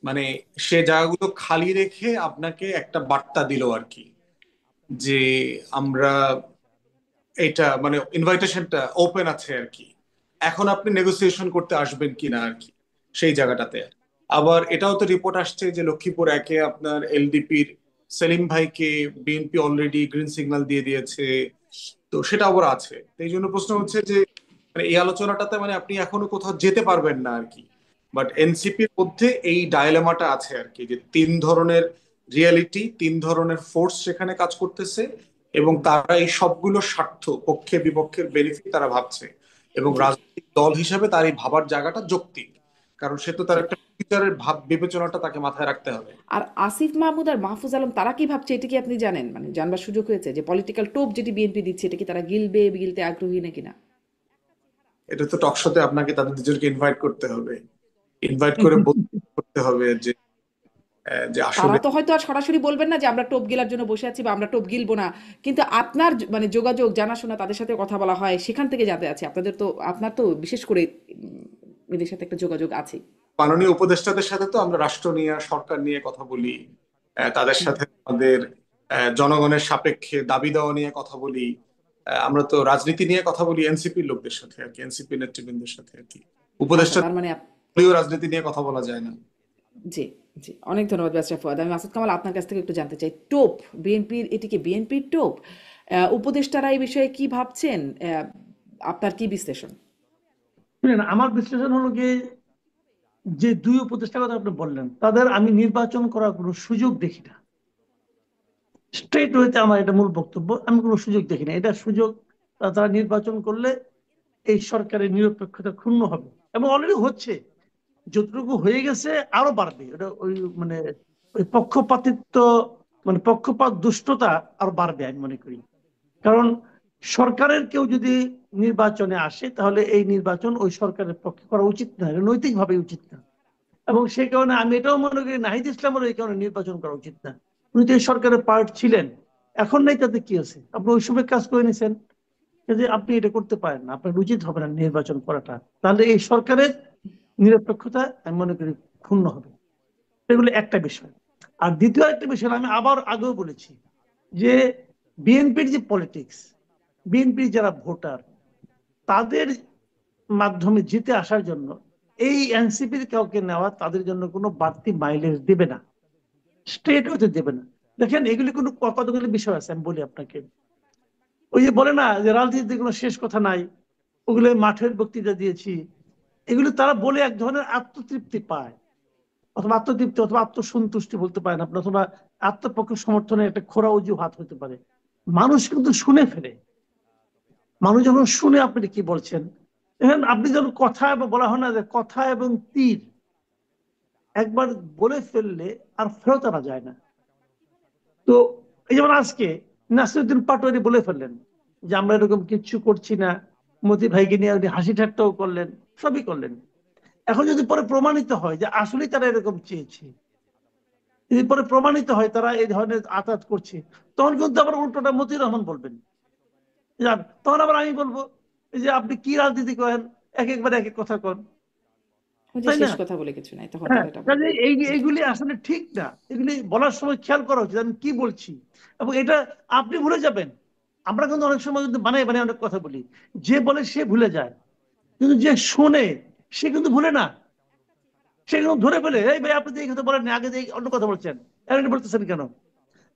মানে সে জায়গাগুলো খালি রেখে আপনাকে একটা বার্তা দিল আর কি, যে আমরা এটা মানে ইনভাইটেশনটা ওপেন আছে আর কি, এখন আপনি নেগোসিয়েশন করতে আসবেন কিনা আর কি সেই জায়গাটাতে। আবার এটাও তো রিপোর্ট আসছে যে লক্ষ্মীপুর একে আপনার এলডিপির সেলিম ভাইকে বিএনপি অলরেডি গ্রিন সিগন্যাল দিয়ে দিয়েছে, তো সেটা আবার আছে। তো এই জন্য প্রশ্ন হচ্ছে যে মানে এই আলোচনাটাতে মানে আপনি এখনো কোথাও যেতে পারবেন না আর কি, বাট এনসিপির মধ্যে এই ডায়লেমাটা আছে আর কি, যে তিন ধরনের রিয়েলিটি, তিন ধরনের ফোর্স সেখানে কাজ করতেছে, এবং তারা এই সবগুলো স্বার্থ পক্ষে বিপক্ষের বেনিফিট তারা ভাবছে, এবং জি রাজনৈতিক দল হিসেবে তার এই ভাবার জায়গাটা যৌক্তিক, কারণ সে তো তার জি। একটা ফিউচারের ভাব বিবেচনাটা তাকে মাথায় রাখতে হবে। আর আসিফ মাহমুদ আর মাহফুজ আলম তারা কি ভাবছে, এটা কি আপনি জানেন, মানে জানবার সুযোগ হয়েছে যে পলিটিক্যাল টোপ যেটি বিএনপি দিচ্ছে এটা কি তারা গিলতে আগ্রহী নাকি না? এটা তো টকশোতে আপনাকে তাদের দুজনকে ইনভাইট করতে হবে, ইনভাইট করে করতে হবে যে যে তারা আসলে। তো হয়তো আর সরাসরি বলবেন না যে আমরা টোপ গিলার জন্য বসে আছি বা আমরা টোপ গিলবো না, কিন্তু আপনার মানে যোগাযোগ জানাশোনা, তাদের সাথে কথা বলা হয়, সেখান থেকে জানতে আছে আপনাদের তো, আপনার তো বিশেষ করে এদের সাথে একটা যোগাযোগ আছে। মাননীয় উপদেষ্টাদের সাথে তো আমরা রাষ্ট্র নিয়ে সরকার নিয়ে কথা বলি, তাদের হুম। সাথে আমাদের জনগণের সাপেক্ষে দাবি দেওয়া নিয়ে কথা বলি, আমরা তো রাজনীতি নিয়ে কথা বলি এনসিপির লোকদের সাথে আর কি, এনসিপি নেতৃবৃন্দের সাথে আর কি, আচ্ছা, উপদেষ্টা তার মানে দলীয় রাজনীতি নিয়ে কথা বলা যায় না। জি, জি। অনেক ধন্যবাদ ব্যারিস্টার ফুয়াদ। আমি মাসুদ কামাল আপনার কাছ থেকে একটু জানতে চাই, টোপ বিএনপির, এটি কি বিএনপির টোপ? উপদেষ্টারা এই বিষয়ে কি ভাবছেন? আপনার কি বিশ্লেষণ? শুনেন, আমার বিশ্লেষণ হলো কি, যে দুই উপদেষ্টার কথা আপনি বললেন তাদের আমি নির্বাচন করার কোনো সুযোগ দেখি না। স্ট্রেট ওয়েতে আমার এটা মূল বক্তব্য, আমি কোনো সুযোগ দেখি না। এটা সুযোগ তারা নির্বাচন করলে এই সরকারের নিরপেক্ষতা ক্ষুণ্ণ হবে, এবং অলরেডি হচ্ছে। যতটুকু হয়ে গেছে আরো বাড়বে। এটা ওই মানে ওই পক্ষপাতিত্ব, মানে পক্ষপাত দুষ্টতা আরো বাড়বে আমি মনে করি। কারণ সরকারের কেউ যদি নির্বাচনে আসে তাহলে এই নির্বাচন ওই সরকারের পক্ষে করা উচিত না, এটা নৈতিকভাবে উচিত না। এবং সেই কারণে আমি এটাও মনে করি নাহিদ ইসলামেরও এই কারণে নির্বাচন করা উচিত না। উনি তো এই সরকারের পার্ট ছিলেন, এখন নেই, তাতে কি আছে? আপনি ওই সময় কাজ করে নিছেন, যে আপনি এটা করতে পারেন না, আপনার উচিত হবে না নির্বাচন করাটা। তাহলে এই সরকারের নিরপেক্ষতা আমি মনে করি ক্ষুণ্ণ হবে। এগুলো একটা বিষয়। আর দ্বিতীয় একটা বিষয় আমি আবার আগেও বলেছি, যে বিএনপির যে পলিটিক্স, বিএনপির যারা ভোটার, তাদের মাধ্যমে জিতে আসার জন্য এই এনসিপির কাউকে নেওয়া তাদের জন্য কোনো বাড়তি মাইলেজ দেবে না, স্ট্রেট হতে দেবে না। দেখেন, এগুলি কোনো কতগুলি বিষয় আছে আমি বলি আপনাকে। ওই যে বলে না যে রাজনীতিতে কোনো শেষ কথা নাই, ওগুলো মাঠের বক্তৃতা দিয়েছি, এগুলো তারা বলে এক ধরনের আত্মতৃপ্তি পায়, অথবা আত্মতৃপ্তি অথবা আত্মসন্তুষ্টি বলতে পারেন আপনি, অথবা আত্মপক্ষ সমর্থনের একটা খোরা অজুহাত হতে পারে। মানুষ কিন্তু শুনে ফেলে। মানুষ যখন শুনে আপনি কি বলছেন, এখন আপনি যখন কথা বলা হয় না যে কথা এবং তীর একবার বলে ফেললে আর ফেরত আনা যায় না। তো এই যেমন আজকে নাসিরুদ্দিন পাটোয়ারি বলে ফেললেন যে আমরা এরকম কিচ্ছু করছি না, মতি ভাইকে নিয়ে উনি হাসি ঠাট্টাও করলেন, সবই করলেন। এখন যদি পরে প্রমাণিত হয় যে আসলেই তারা এরকম চেয়েছে, যদি পরে প্রমাণিত হয় তারা এই ধরনের আঘাত করছে, তখন কিন্তু আবার উল্টোটা মতিউর রহমান বলবেন। তখন আবার আমি বলবো যে আপনি কি রাজনীতি করেন, এক একবার এক এক কথা কন, ওই যে তাই না? শেষ কথা বলে কিছু নাই, তখন হ্যাঁ, তারা এটা কাজে বলবে। এইগুলি আসলে ঠিক না। এগুলি বলার সময় খেয়াল করা উচিত আমি কি বলছি। এবং এটা আপনি ভুলে যাবেন। আমরা কিন্তু অনেক সময় কিন্তু বানাই বানাই অনেক কথা বলি, যে বলে সে ভুলে যায়, কিন্তু যে শোনে সে কিন্তু ভুলে না। সে কিন্তু ধরে ফেলে, এই ভাই আপনি তো এই কথা বলেন না, আগে তো এই অন্য কথা বলছেন, এখন এটা বলতেছেন কেন?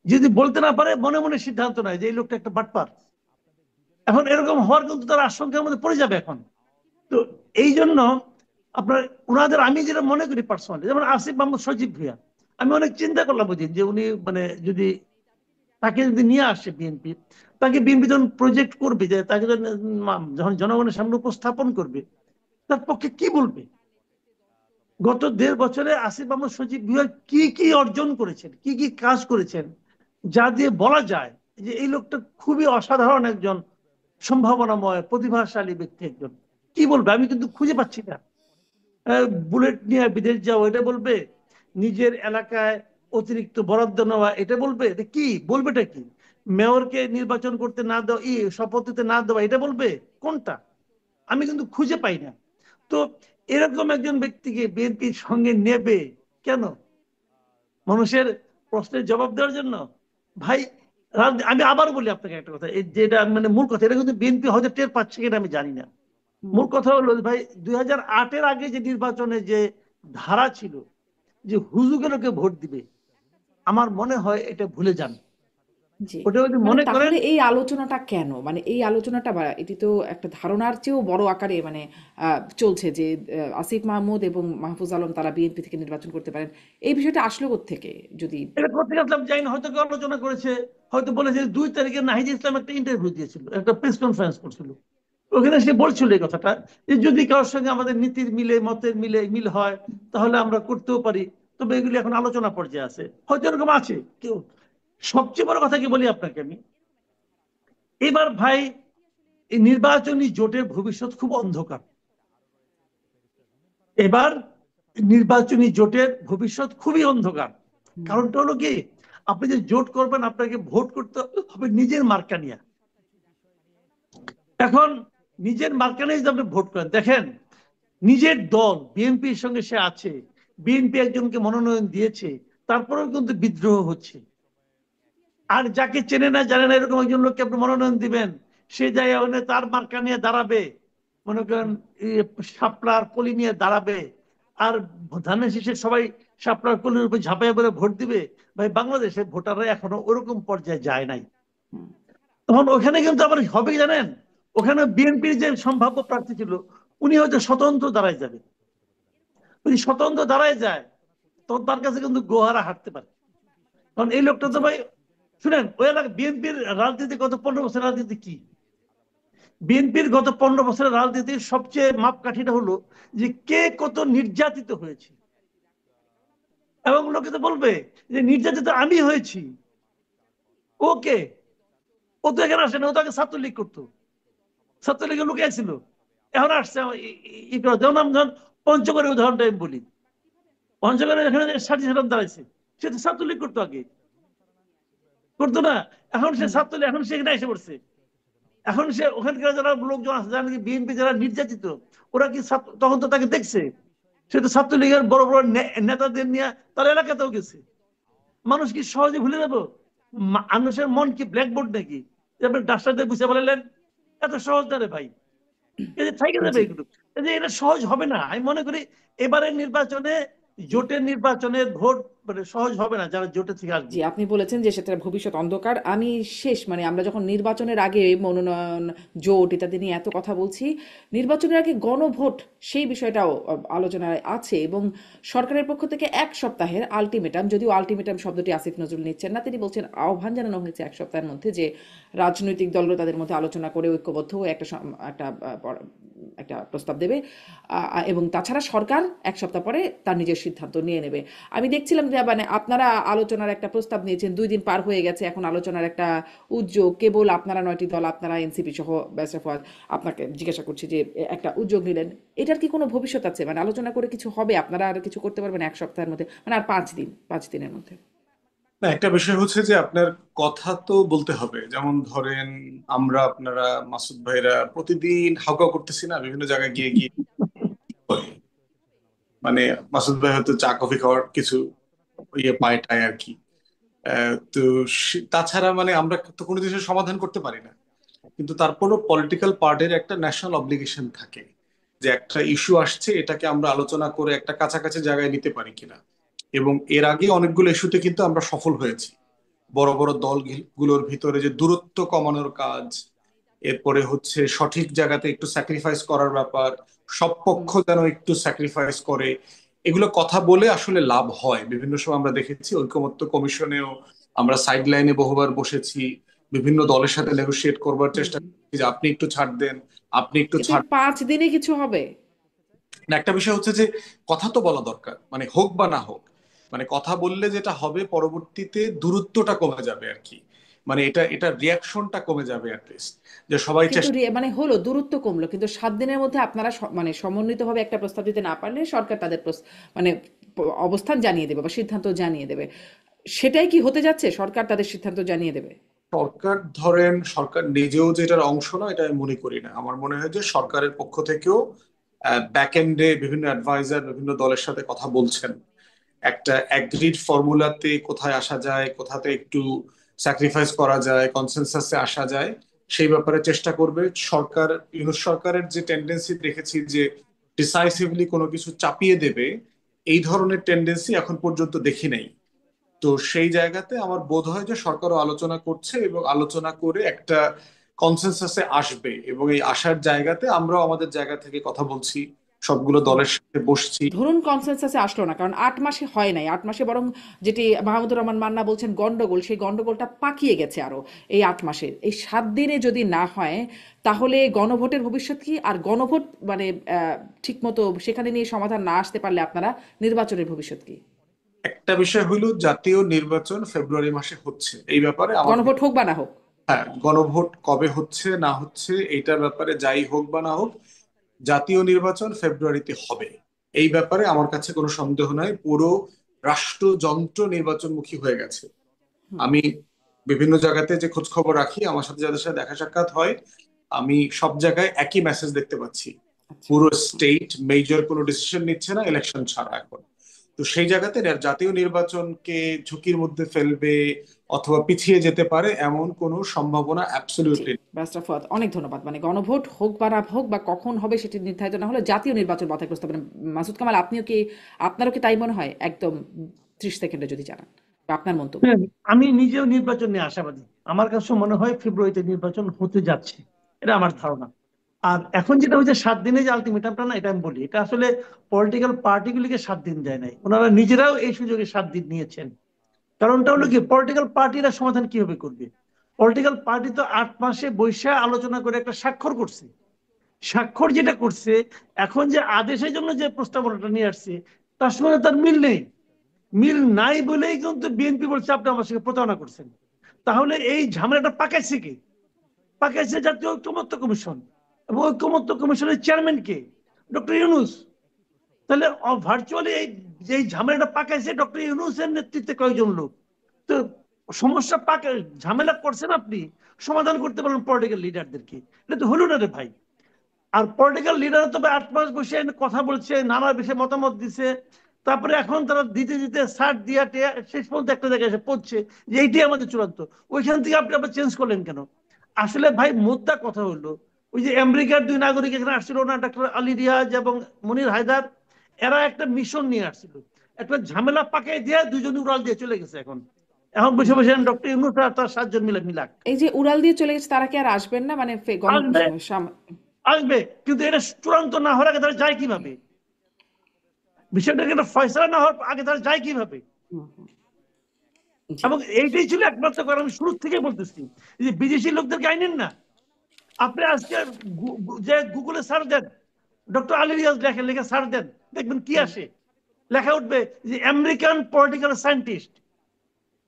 যদি বলতে না পারে মনে মনে সিদ্ধান্ত নেয় যে এই লোকটা একটা বাটপার, এখন এরকম হওয়ার কিন্তু তার আশঙ্কার মধ্যে পড়ে যাবে এখন। তো এই জন্য আপনার ওনাদের আমি যেটা মনে করি পার্সোনালি, যেমন আসিফ মাহমুদ সজীব ভুঁইয়া, আমি অনেক চিন্তা করলাম ওই দিন যে উনি মানে যদি তাকে যদি নিয়ে আসে বিএনপি, তাকে বিএনপি যখন প্রজেক্ট করবে, যে তাকে যখন জনগণের সামনে উপস্থাপন করবে, তার পক্ষে কি বলবে? গত 1.5 বছরে আসিফ মাহমুদ সজীব ভুঁইয়া কি কি অর্জন করেছেন, কি কি কাজ করেছেন, যা দিয়ে বলা যায় যে এই লোকটা খুবই অসাধারণ একজন সম্ভাবনাময় প্রতিভাশালী ব্যক্তি একজন। কি বলবে আমি কিন্তু খুঁজে পাচ্ছি না। বুলেট নিয়ে বিদেশ যাওয়া এটা বলবে, নিজের এলাকায় অতিরিক্ত বরাদ্দ নেওয়া এটা বলবে, এটা কি বলবেটা কি? মেয়রকে নির্বাচন করতে না দেওয়া, শপথ দিতে না দেওয়া, এটা বলবে কোনটা? আমি কিন্তু খুঁজে পাই না। তো এরকম একজন ব্যক্তিকে বিএনপির সঙ্গে নেবে কেন? মানুষের প্রশ্নের জবাব দেওয়ার জন্য? ভাই, আমি আবার বলি আপনাকে একটা কথা, এই যেটা মানে মূল কথা, এটা কিন্তু বিএনপি হয়তো টের পাচ্ছে কিনা আমি জানি না। হুম। মূল কথা হলো ভাই, 2008-এর আগে যে নির্বাচনে যে ধারা ছিল যে হুজুগে লোকে ভোট দিবে, আমার মনে হয় এটা ভুলে যান। জি। ওটা যদি মানে মনে করেন, তাহলে এই আলোচনাটা কেন? মানে এই আলোচনাটা বা এটি তো একটা ধারণার চেয়েও বড় আকারে মানে চলছে যে আসিফ মাহমুদ এবং মাহফুজ আলম তারা বিএনপি থেকে নির্বাচন করতে পারেন। এই বিষয়টা আসলো কোত্থেকে? যদি এটা কোথেকে আসলাম জানি না, হয়তো কেউ আলোচনা করেছে, হয়তো বলেছে 2 তারিখে নাহিদ ইসলাম একটা ইন্টারভিউ দিয়েছিল, একটা প্রেস কনফারেন্স করছিল, ওখানে সে বলছিল এই কথাটা, যে যদি কারোর সঙ্গে আমাদের নীতির মিলে, মতের মিল হয় তাহলে আমরা করতেও পারি, তবে এগুলি এখন আলোচনা পর্যায়ে আছে, হয়তো এরকম আছে কেউ। সবচেয়ে বড় কথা কি বলি আপনাকে আমি, এবার ভাই এই নির্বাচনী জোটের ভবিষ্যৎ খুব অন্ধকার। এবার নির্বাচনী জোটের ভবিষ্যৎ খুবই অন্ধকার। হুম, কারণটা হলো কি, আপনি যে জোট করবেন আপনাকে ভোট করতে হবে নিজের মার্কা নিয়ে। এখন নিজের মার্কা নিয়ে যদি আপনি ভোট করেন, দেখেন নিজের দল বিএনপির সঙ্গে সে আছে, বিএনপি একজনকে মনোনয়ন দিয়েছে, তারপরেও কিন্তু বিদ্রোহ হচ্ছে। আর যাকে চেনে না জানে না এরকম একজন লোককে আপনি মনোনয়ন দিবেন, সে জায়গায় তার মার্কা নিয়ে দাঁড়াবে, মনে করেন শাপলার কলি নিয়ে দাঁড়াবে, আর ধানের শীষে সবাই শাপলার কলির উপর ঝাঁপাইয়া পড়ে ভোট দিবে। ভাই, বাংলাদেশের ভোটাররা এখনো ওরকম পর্যায়ে যায় নাই। হুম। তখন ওখানে কিন্তু আবার হবে কি জানেন, ওখানে বিএনপির যে সম্ভাব্য প্রার্থী ছিল উনি হয়তো স্বতন্ত্র দাঁড়ায় যাবে। যদি স্বতন্ত্র দাঁড়ায় যায় তখন তার কাছে কিন্তু গোহারা হাঁটতে পারে। কারণ এই লোকটা তো জি ভাই, শুনেন ওই এলাকা বিএনপির রাজনীতি গত 15 বছরের রাজনীতি কি, বিএনপির গত 15 বছরের রাজনীতির সবচেয়ে মাপকাঠিটা হলো যে কে কত নির্যাতিত হয়েছে। এবং লোকে তো বলবে যে নির্যাতিত আমি হয়েছি, ওকে, ও তো এখানে আসে না, ও তো আগে ছাত্রলীগ করতো, ছাত্রলীগের লোকে ছিল, এখন আসছে ই করে। যেমন আমি ধরেন পঞ্চগড়ের উদাহরণটা আমি বলি, পঞ্চগড়ে এখানে সাথী সাধারণ দাঁড়াইছে, সে তো ছাত্রলীগ করতো আগে, করতো না? এখন সে হুম ছাত্রলীগ, এখন সে এখানে এসে পড়ছে। এখন সে ওখানকার যারা লোকজন আছে, যারা নাকি বিএনপি যারা নির্যাতিত, ওরা কি তখন তো তাকে দেখছে, সে তো ছাত্রলীগের বড় বড় নেতাদের নিয়ে তার এলাকাতেও গেছে। মানুষ কি সহজে ভুলে যাবো? মানুষের মন কি ব্ল্যাকবোর্ড নাকি যে আপনি ডাস্টার দিয়ে বুঝে বলালেন? এত সহজ না রে ভাই, এই যে থেকে যাবে জি এগুলো। এই যে এটা সহজ হবে না, আমি মনে করি এবারের নির্বাচনে, জোটের নির্বাচনের ভোট মানে সহজ হবে না যারা জোটে থেকে আসবে। জি, আপনি বলেছেন যে সেটার ভবিষ্যৎ অন্ধকার। আমি শেষ মানে আমরা যখন নির্বাচনের আগে মনোনয়ন, জোট ইত্যাদি নিয়ে এত কথা বলছি, নির্বাচনের আগে গণভোট সেই বিষয়টাও আলোচনায় আছে এবং সরকারের পক্ষ থেকে 1 সপ্তাহের আলটিমেটাম, যদিও আলটিমেটাম শব্দটি আসিফ নজরুল নিচ্ছেন না, তিনি বলছেন আহ্বান জানানো হয়েছে 1 সপ্তাহের মধ্যে যে রাজনৈতিক দলরা তাদের মধ্যে আলোচনা করে ঐক্যবদ্ধ হয়ে একটা প্রস্তাব দেবে এবং তাছাড়া সরকার 1 সপ্তাহ পরে তার নিজের সিদ্ধান্ত নিয়ে নেবে। আমি দেখছিলাম যে মানে আপনারা আলোচনার একটা প্রস্তাব নিয়েছেন, 2 দিন পার হয়ে গেছে, এখন আলোচনার একটা উদ্যোগ কেবল আপনারা 9টি দল, আপনারা এনসিপি সহ ব্যারিস্টার ফওয়াদ, আপনাকে জিজ্ঞাসা করছি যে একটা উদ্যোগ নিলেন, এটার কি কোনো ভবিষ্যৎ আছে? মানে আলোচনা করে কিছু হবে? আপনারা আর কিছু করতে পারবেন 1 সপ্তাহের মধ্যে, মানে আর 5 দিন, 5 দিনের মধ্যে? না, একটা বিষয় হচ্ছে যে আপনার কথা তো বলতে হবে। যেমন ধরেন আমরা আপনারা মাসুদ ভাইরা প্রতিদিন হাউকাউ করতেছি না বিভিন্ন জায়গায় গিয়ে গিয়ে, মানে মাসুদ ভাই হয়তো চা কফি খাওয়ার কিছু ইয়ে পায় টায় আর কি। তো তাছাড়া মানে আমরা তো কোনো কিছুর সমাধান করতে পারি না, কিন্তু তারপরও পলিটিক্যাল পার্টির একটা ন্যাশনাল অব্লিগেশন থাকে যে একটা ইস্যু আসছে, এটাকে আমরা আলোচনা করে একটা কাছাকাছি জায়গায় নিতে পারি কিনা। এবং এর আগে অনেকগুলো ইস্যুতে কিন্তু আমরা সফল হয়েছি। বড় বড় দলগুলোর ভিতরে যে দূরত্ব কমানোর কাজ, এরপরে হচ্ছে সঠিক জায়গাতে একটু স্যাক্রিফাইস করার ব্যাপার, সব হুম পক্ষ যেন একটু স্যাক্রিফাইস করে, এগুলো কথা বলে আসলে লাভ হয়। বিভিন্ন সময় আমরা দেখেছি ঐকমত্য কমিশনেও আমরা সাইড লাইনে বহুবার বসেছি, বিভিন্ন দলের সাথে নেগোশিয়েট করবার হুম চেষ্টা হুম। করছি যে আপনি একটু ছাড় দেন, আপনি একটু কিন্তু এই ছাড়। 5 দিনে কিছু হবে? না, একটা বিষয় হচ্ছে যে কথা তো বলা দরকার, মানে হোক বা না হোক, মানে কথা বললে যেটা হবে পরবর্তীতে দূরত্বটা কমে যাবে আর কি। মানে এটা রিয়াকশনটা কমে যাবে অ্যাটলিস্ট, যে সবাই কিন্তু চেষ্টা। মানে হলো দূরত্ব কমলো, কিন্তু 7 দিনের মধ্যে আপনারা মানে সমন্বিতভাবে একটা প্রস্তাব দিতে না পারলে সরকার তাদের মানে অবস্থান জানিয়ে দেবে বা সিদ্ধান্ত জানিয়ে দেবে, সেটাই কি হতে যাচ্ছে? সরকার তাদের সিদ্ধান্ত জানিয়ে দেবে? সরকার ধরেন সরকার নিজেও যেটার অংশ না এটা আমি মনে করি না। আমার মনে হয় যে সরকারের পক্ষ থেকেও ব্যাক এন্ডে বিভিন্ন অ্যাডভাইজার বিভিন্ন দলের সাথে কথা বলছেন, একটা অ্যাগ্রিড ফর্মুলাতে কোথায় আসা যায়, কোথাতে একটু স্যাক্রিফাইস করা যায়, কনসেনসাসে আসা যায়, সেই ব্যাপারে চেষ্টা করবে সরকার। ইউনুস সরকারের যে টেন্ডেন্সি দেখেছি যে ডিসাইসিভলি কোনো কিছু চাপিয়ে দেবে, এই ধরনের টেন্ডেন্সি এখন পর্যন্ত দেখি নাই। তো সেই জায়গাতে আমার বোধ হয় যে সরকারও আলোচনা করছে এবং আলোচনা করে একটা কনসেনসাসে আসবে, এবং এই আসার জায়গাতে আমরাও আমাদের জায়গা থেকে কথা বলছি, সবগুলো হুম। দলের সাথে বসছি। ধরুন কনসেনসাসে আসলো না, কারণ 8 মাসে হয় নাই, 8 মাসে বরং যেটি মাহমুদুর রহমান মান্না বলছেন গন্ডগোল, সেই গন্ডগোলটা পাকিয়ে গেছে আরো এই 8 মাসে। এই 7 দিনে যদি না হয় তাহলে গণভোটের ভবিষ্যৎ কি? আর গণভোট মানে ঠিক মতো সেখানে নিয়ে সমাধান না আসতে পারলে আপনারা নির্বাচনের ভবিষ্যৎ কি? একটা বিষয় হলো জাতীয় নির্বাচন ফেব্রুয়ারি মাসে হচ্ছে, এই ব্যাপারে আমার গণভোট হোক বা না হোক। হ্যাঁ, গণভোট কবে হচ্ছে না হচ্ছে এইটার ব্যাপারে যাই হোক বা না হোক, জাতীয় নির্বাচন ফেব্রুয়ারিতে হবে, এই ব্যাপারে আমার কাছে কোনো সন্দেহ নাই। পুরো রাষ্ট্রযন্ত্র নির্বাচনমুখী হয়ে গেছে। হুম। আমি বিভিন্ন জায়গাতে যে খোঁজ খবর রাখি, আমার সাথে যাদের সাথে দেখা সাক্ষাৎ হয়, আমি সব জায়গায় একই মেসেজ দেখতে পাচ্ছি। আচ্ছা। পুরো স্টেট মেজর কোনো ডিসিশন নিচ্ছে না ইলেকশন ছাড়া এখন। তো সেই জায়গাতে জাতীয় নির্বাচনকে ঝুঁকির মধ্যে ফেলবে অথবা পিছিয়ে যেতে পারে এমন কোনো সম্ভাবনা জি, অ্যাবসলিউটলি। ব্যারিস্টার ফুয়াদ, অনেক ধন্যবাদ। মানে গণভোট হোক বা না হোক বা কখন হবে সেটি নির্ধারিত না হলে জাতীয় নির্বাচন মাথায় প্রস্তাব। মাসুদ কামাল, আপনিও কি, আপনারও কি তাই মনে হয়? একদম 30 সেকেন্ডে যদি জানান। আপনার মন্তব্য। হ্যাঁ, আমি নিজেও নির্বাচন নিয়ে আশাবাদী। আমার কাছে মনে হয় ফেব্রুয়ারিতে নির্বাচন হতে যাচ্ছে, এটা আমার ধারণা। আর এখন যেটা হচ্ছে 7 দিনে যে আলটিমেটামটা, না এটা আমি বলি, এটা আসলে পলিটিক্যাল পার্টিগুলিকে 7 দিন দেয় নাই, ওনারা নিজেরাও এই সুযোগে 7 দিন নিয়েছেন। কারণটা হলো কি, পলিটিক্যাল পার্টিরা সমাধান কিভাবে করবে? পলিটিক্যাল পার্টি তো 8 মাসে বৈশা আলোচনা করে একটা স্বাক্ষর করছে। স্বাক্ষর যেটা করছে, এখন যে আদেশের জন্য যে প্রস্তাবনাটা নিয়ে আসছে, তার সঙ্গে তার মিল নেই। মিল নাই বলেই কিন্তু বিএনপি বলছে আপনি আমার সঙ্গে প্রতারণা করছেন। তাহলে এই ঝামেলাটা পাকাইছে কে? পাকাইছে জাতীয় ঐকমত্য কমিশন। এবং ঐকমত্য কমিশনের চেয়ারম্যান কে? ডক্টর ইউনূস। তাহলে ভার্চুয়ালি এই যে ঝামেলাটা পাকাইছে ডক্টর ইউনূসের নেতৃত্বে কয়েকজন লোক। তো সমস্যা পাকা, ঝামেলা করছেন আপনি, সমাধান করতে পারেন পলিটিক্যাল লিডারদেরকে। এটা তো হলো না রে ভাই। আর পলিটিক্যাল লিডার তো 8 মাস বসে কথা বলছে, নানা বিষয়ে মতামত দিছে, তারপরে এখন তারা দিতে দিতে সার দিয়া টিয়া শেষ পর্যন্ত একটা জায়গায় এসে পড়ছে যে এইটাই আমাদের চূড়ান্ত। ওইখান থেকে আপনি আবার চেঞ্জ করলেন কেন? আসলে ভাই মুদ্রা কথা হলো, ওই যে আমেরিকার 2 নাগরিক এখানে আসছিল না, ডক্টর আলী রিয়াজ এবং মনির হায়দার, এরা একটা মিশন নিয়ে আসছিল, একটা ঝামেলা পাকাই দিয়ে দুইজন উড়াল দিয়ে চলে গেছে। এখন এখন বসে বসে ডক্টর ইউনূস আর তার 7 জন মিলে মিলাক এই যে উড়াল দিয়ে চলে গেছে, তারা কি আর আসবেন না? মানে আসবে। আসবে, কিন্তু এটা চূড়ান্ত না হওয়ার আগে তারা যায় কিভাবে? বিষয়টাকে একটা ফয়সালা না হওয়ার আগে তারা যায় কিভাবে? জি। এবং এইটাই ছিল একমাত্র কারণ। আমি শুরু থেকে বলতেছি যে বিদেশি লোকদেরকে আইনেন না। আপনি আজকে যে গুগলে সার্চ দেন, ডক্টর আলী রিয়াজ লেখে, লিখে সার্চ দেন, দেখবেন কি আসে। লেখা উঠবে যে আমেরিকান পলিটিক্যাল সায়েন্টিস্ট।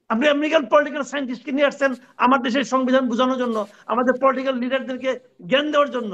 আপনি আমেরিকান পলিটিক্যাল সায়েন্টিস্টকে নিয়ে আসছেন আমার দেশের সংবিধান বোঝানোর জন্য, আমাদের পলিটিক্যাল লিডারদেরকে জ্ঞান দেওয়ার জন্য।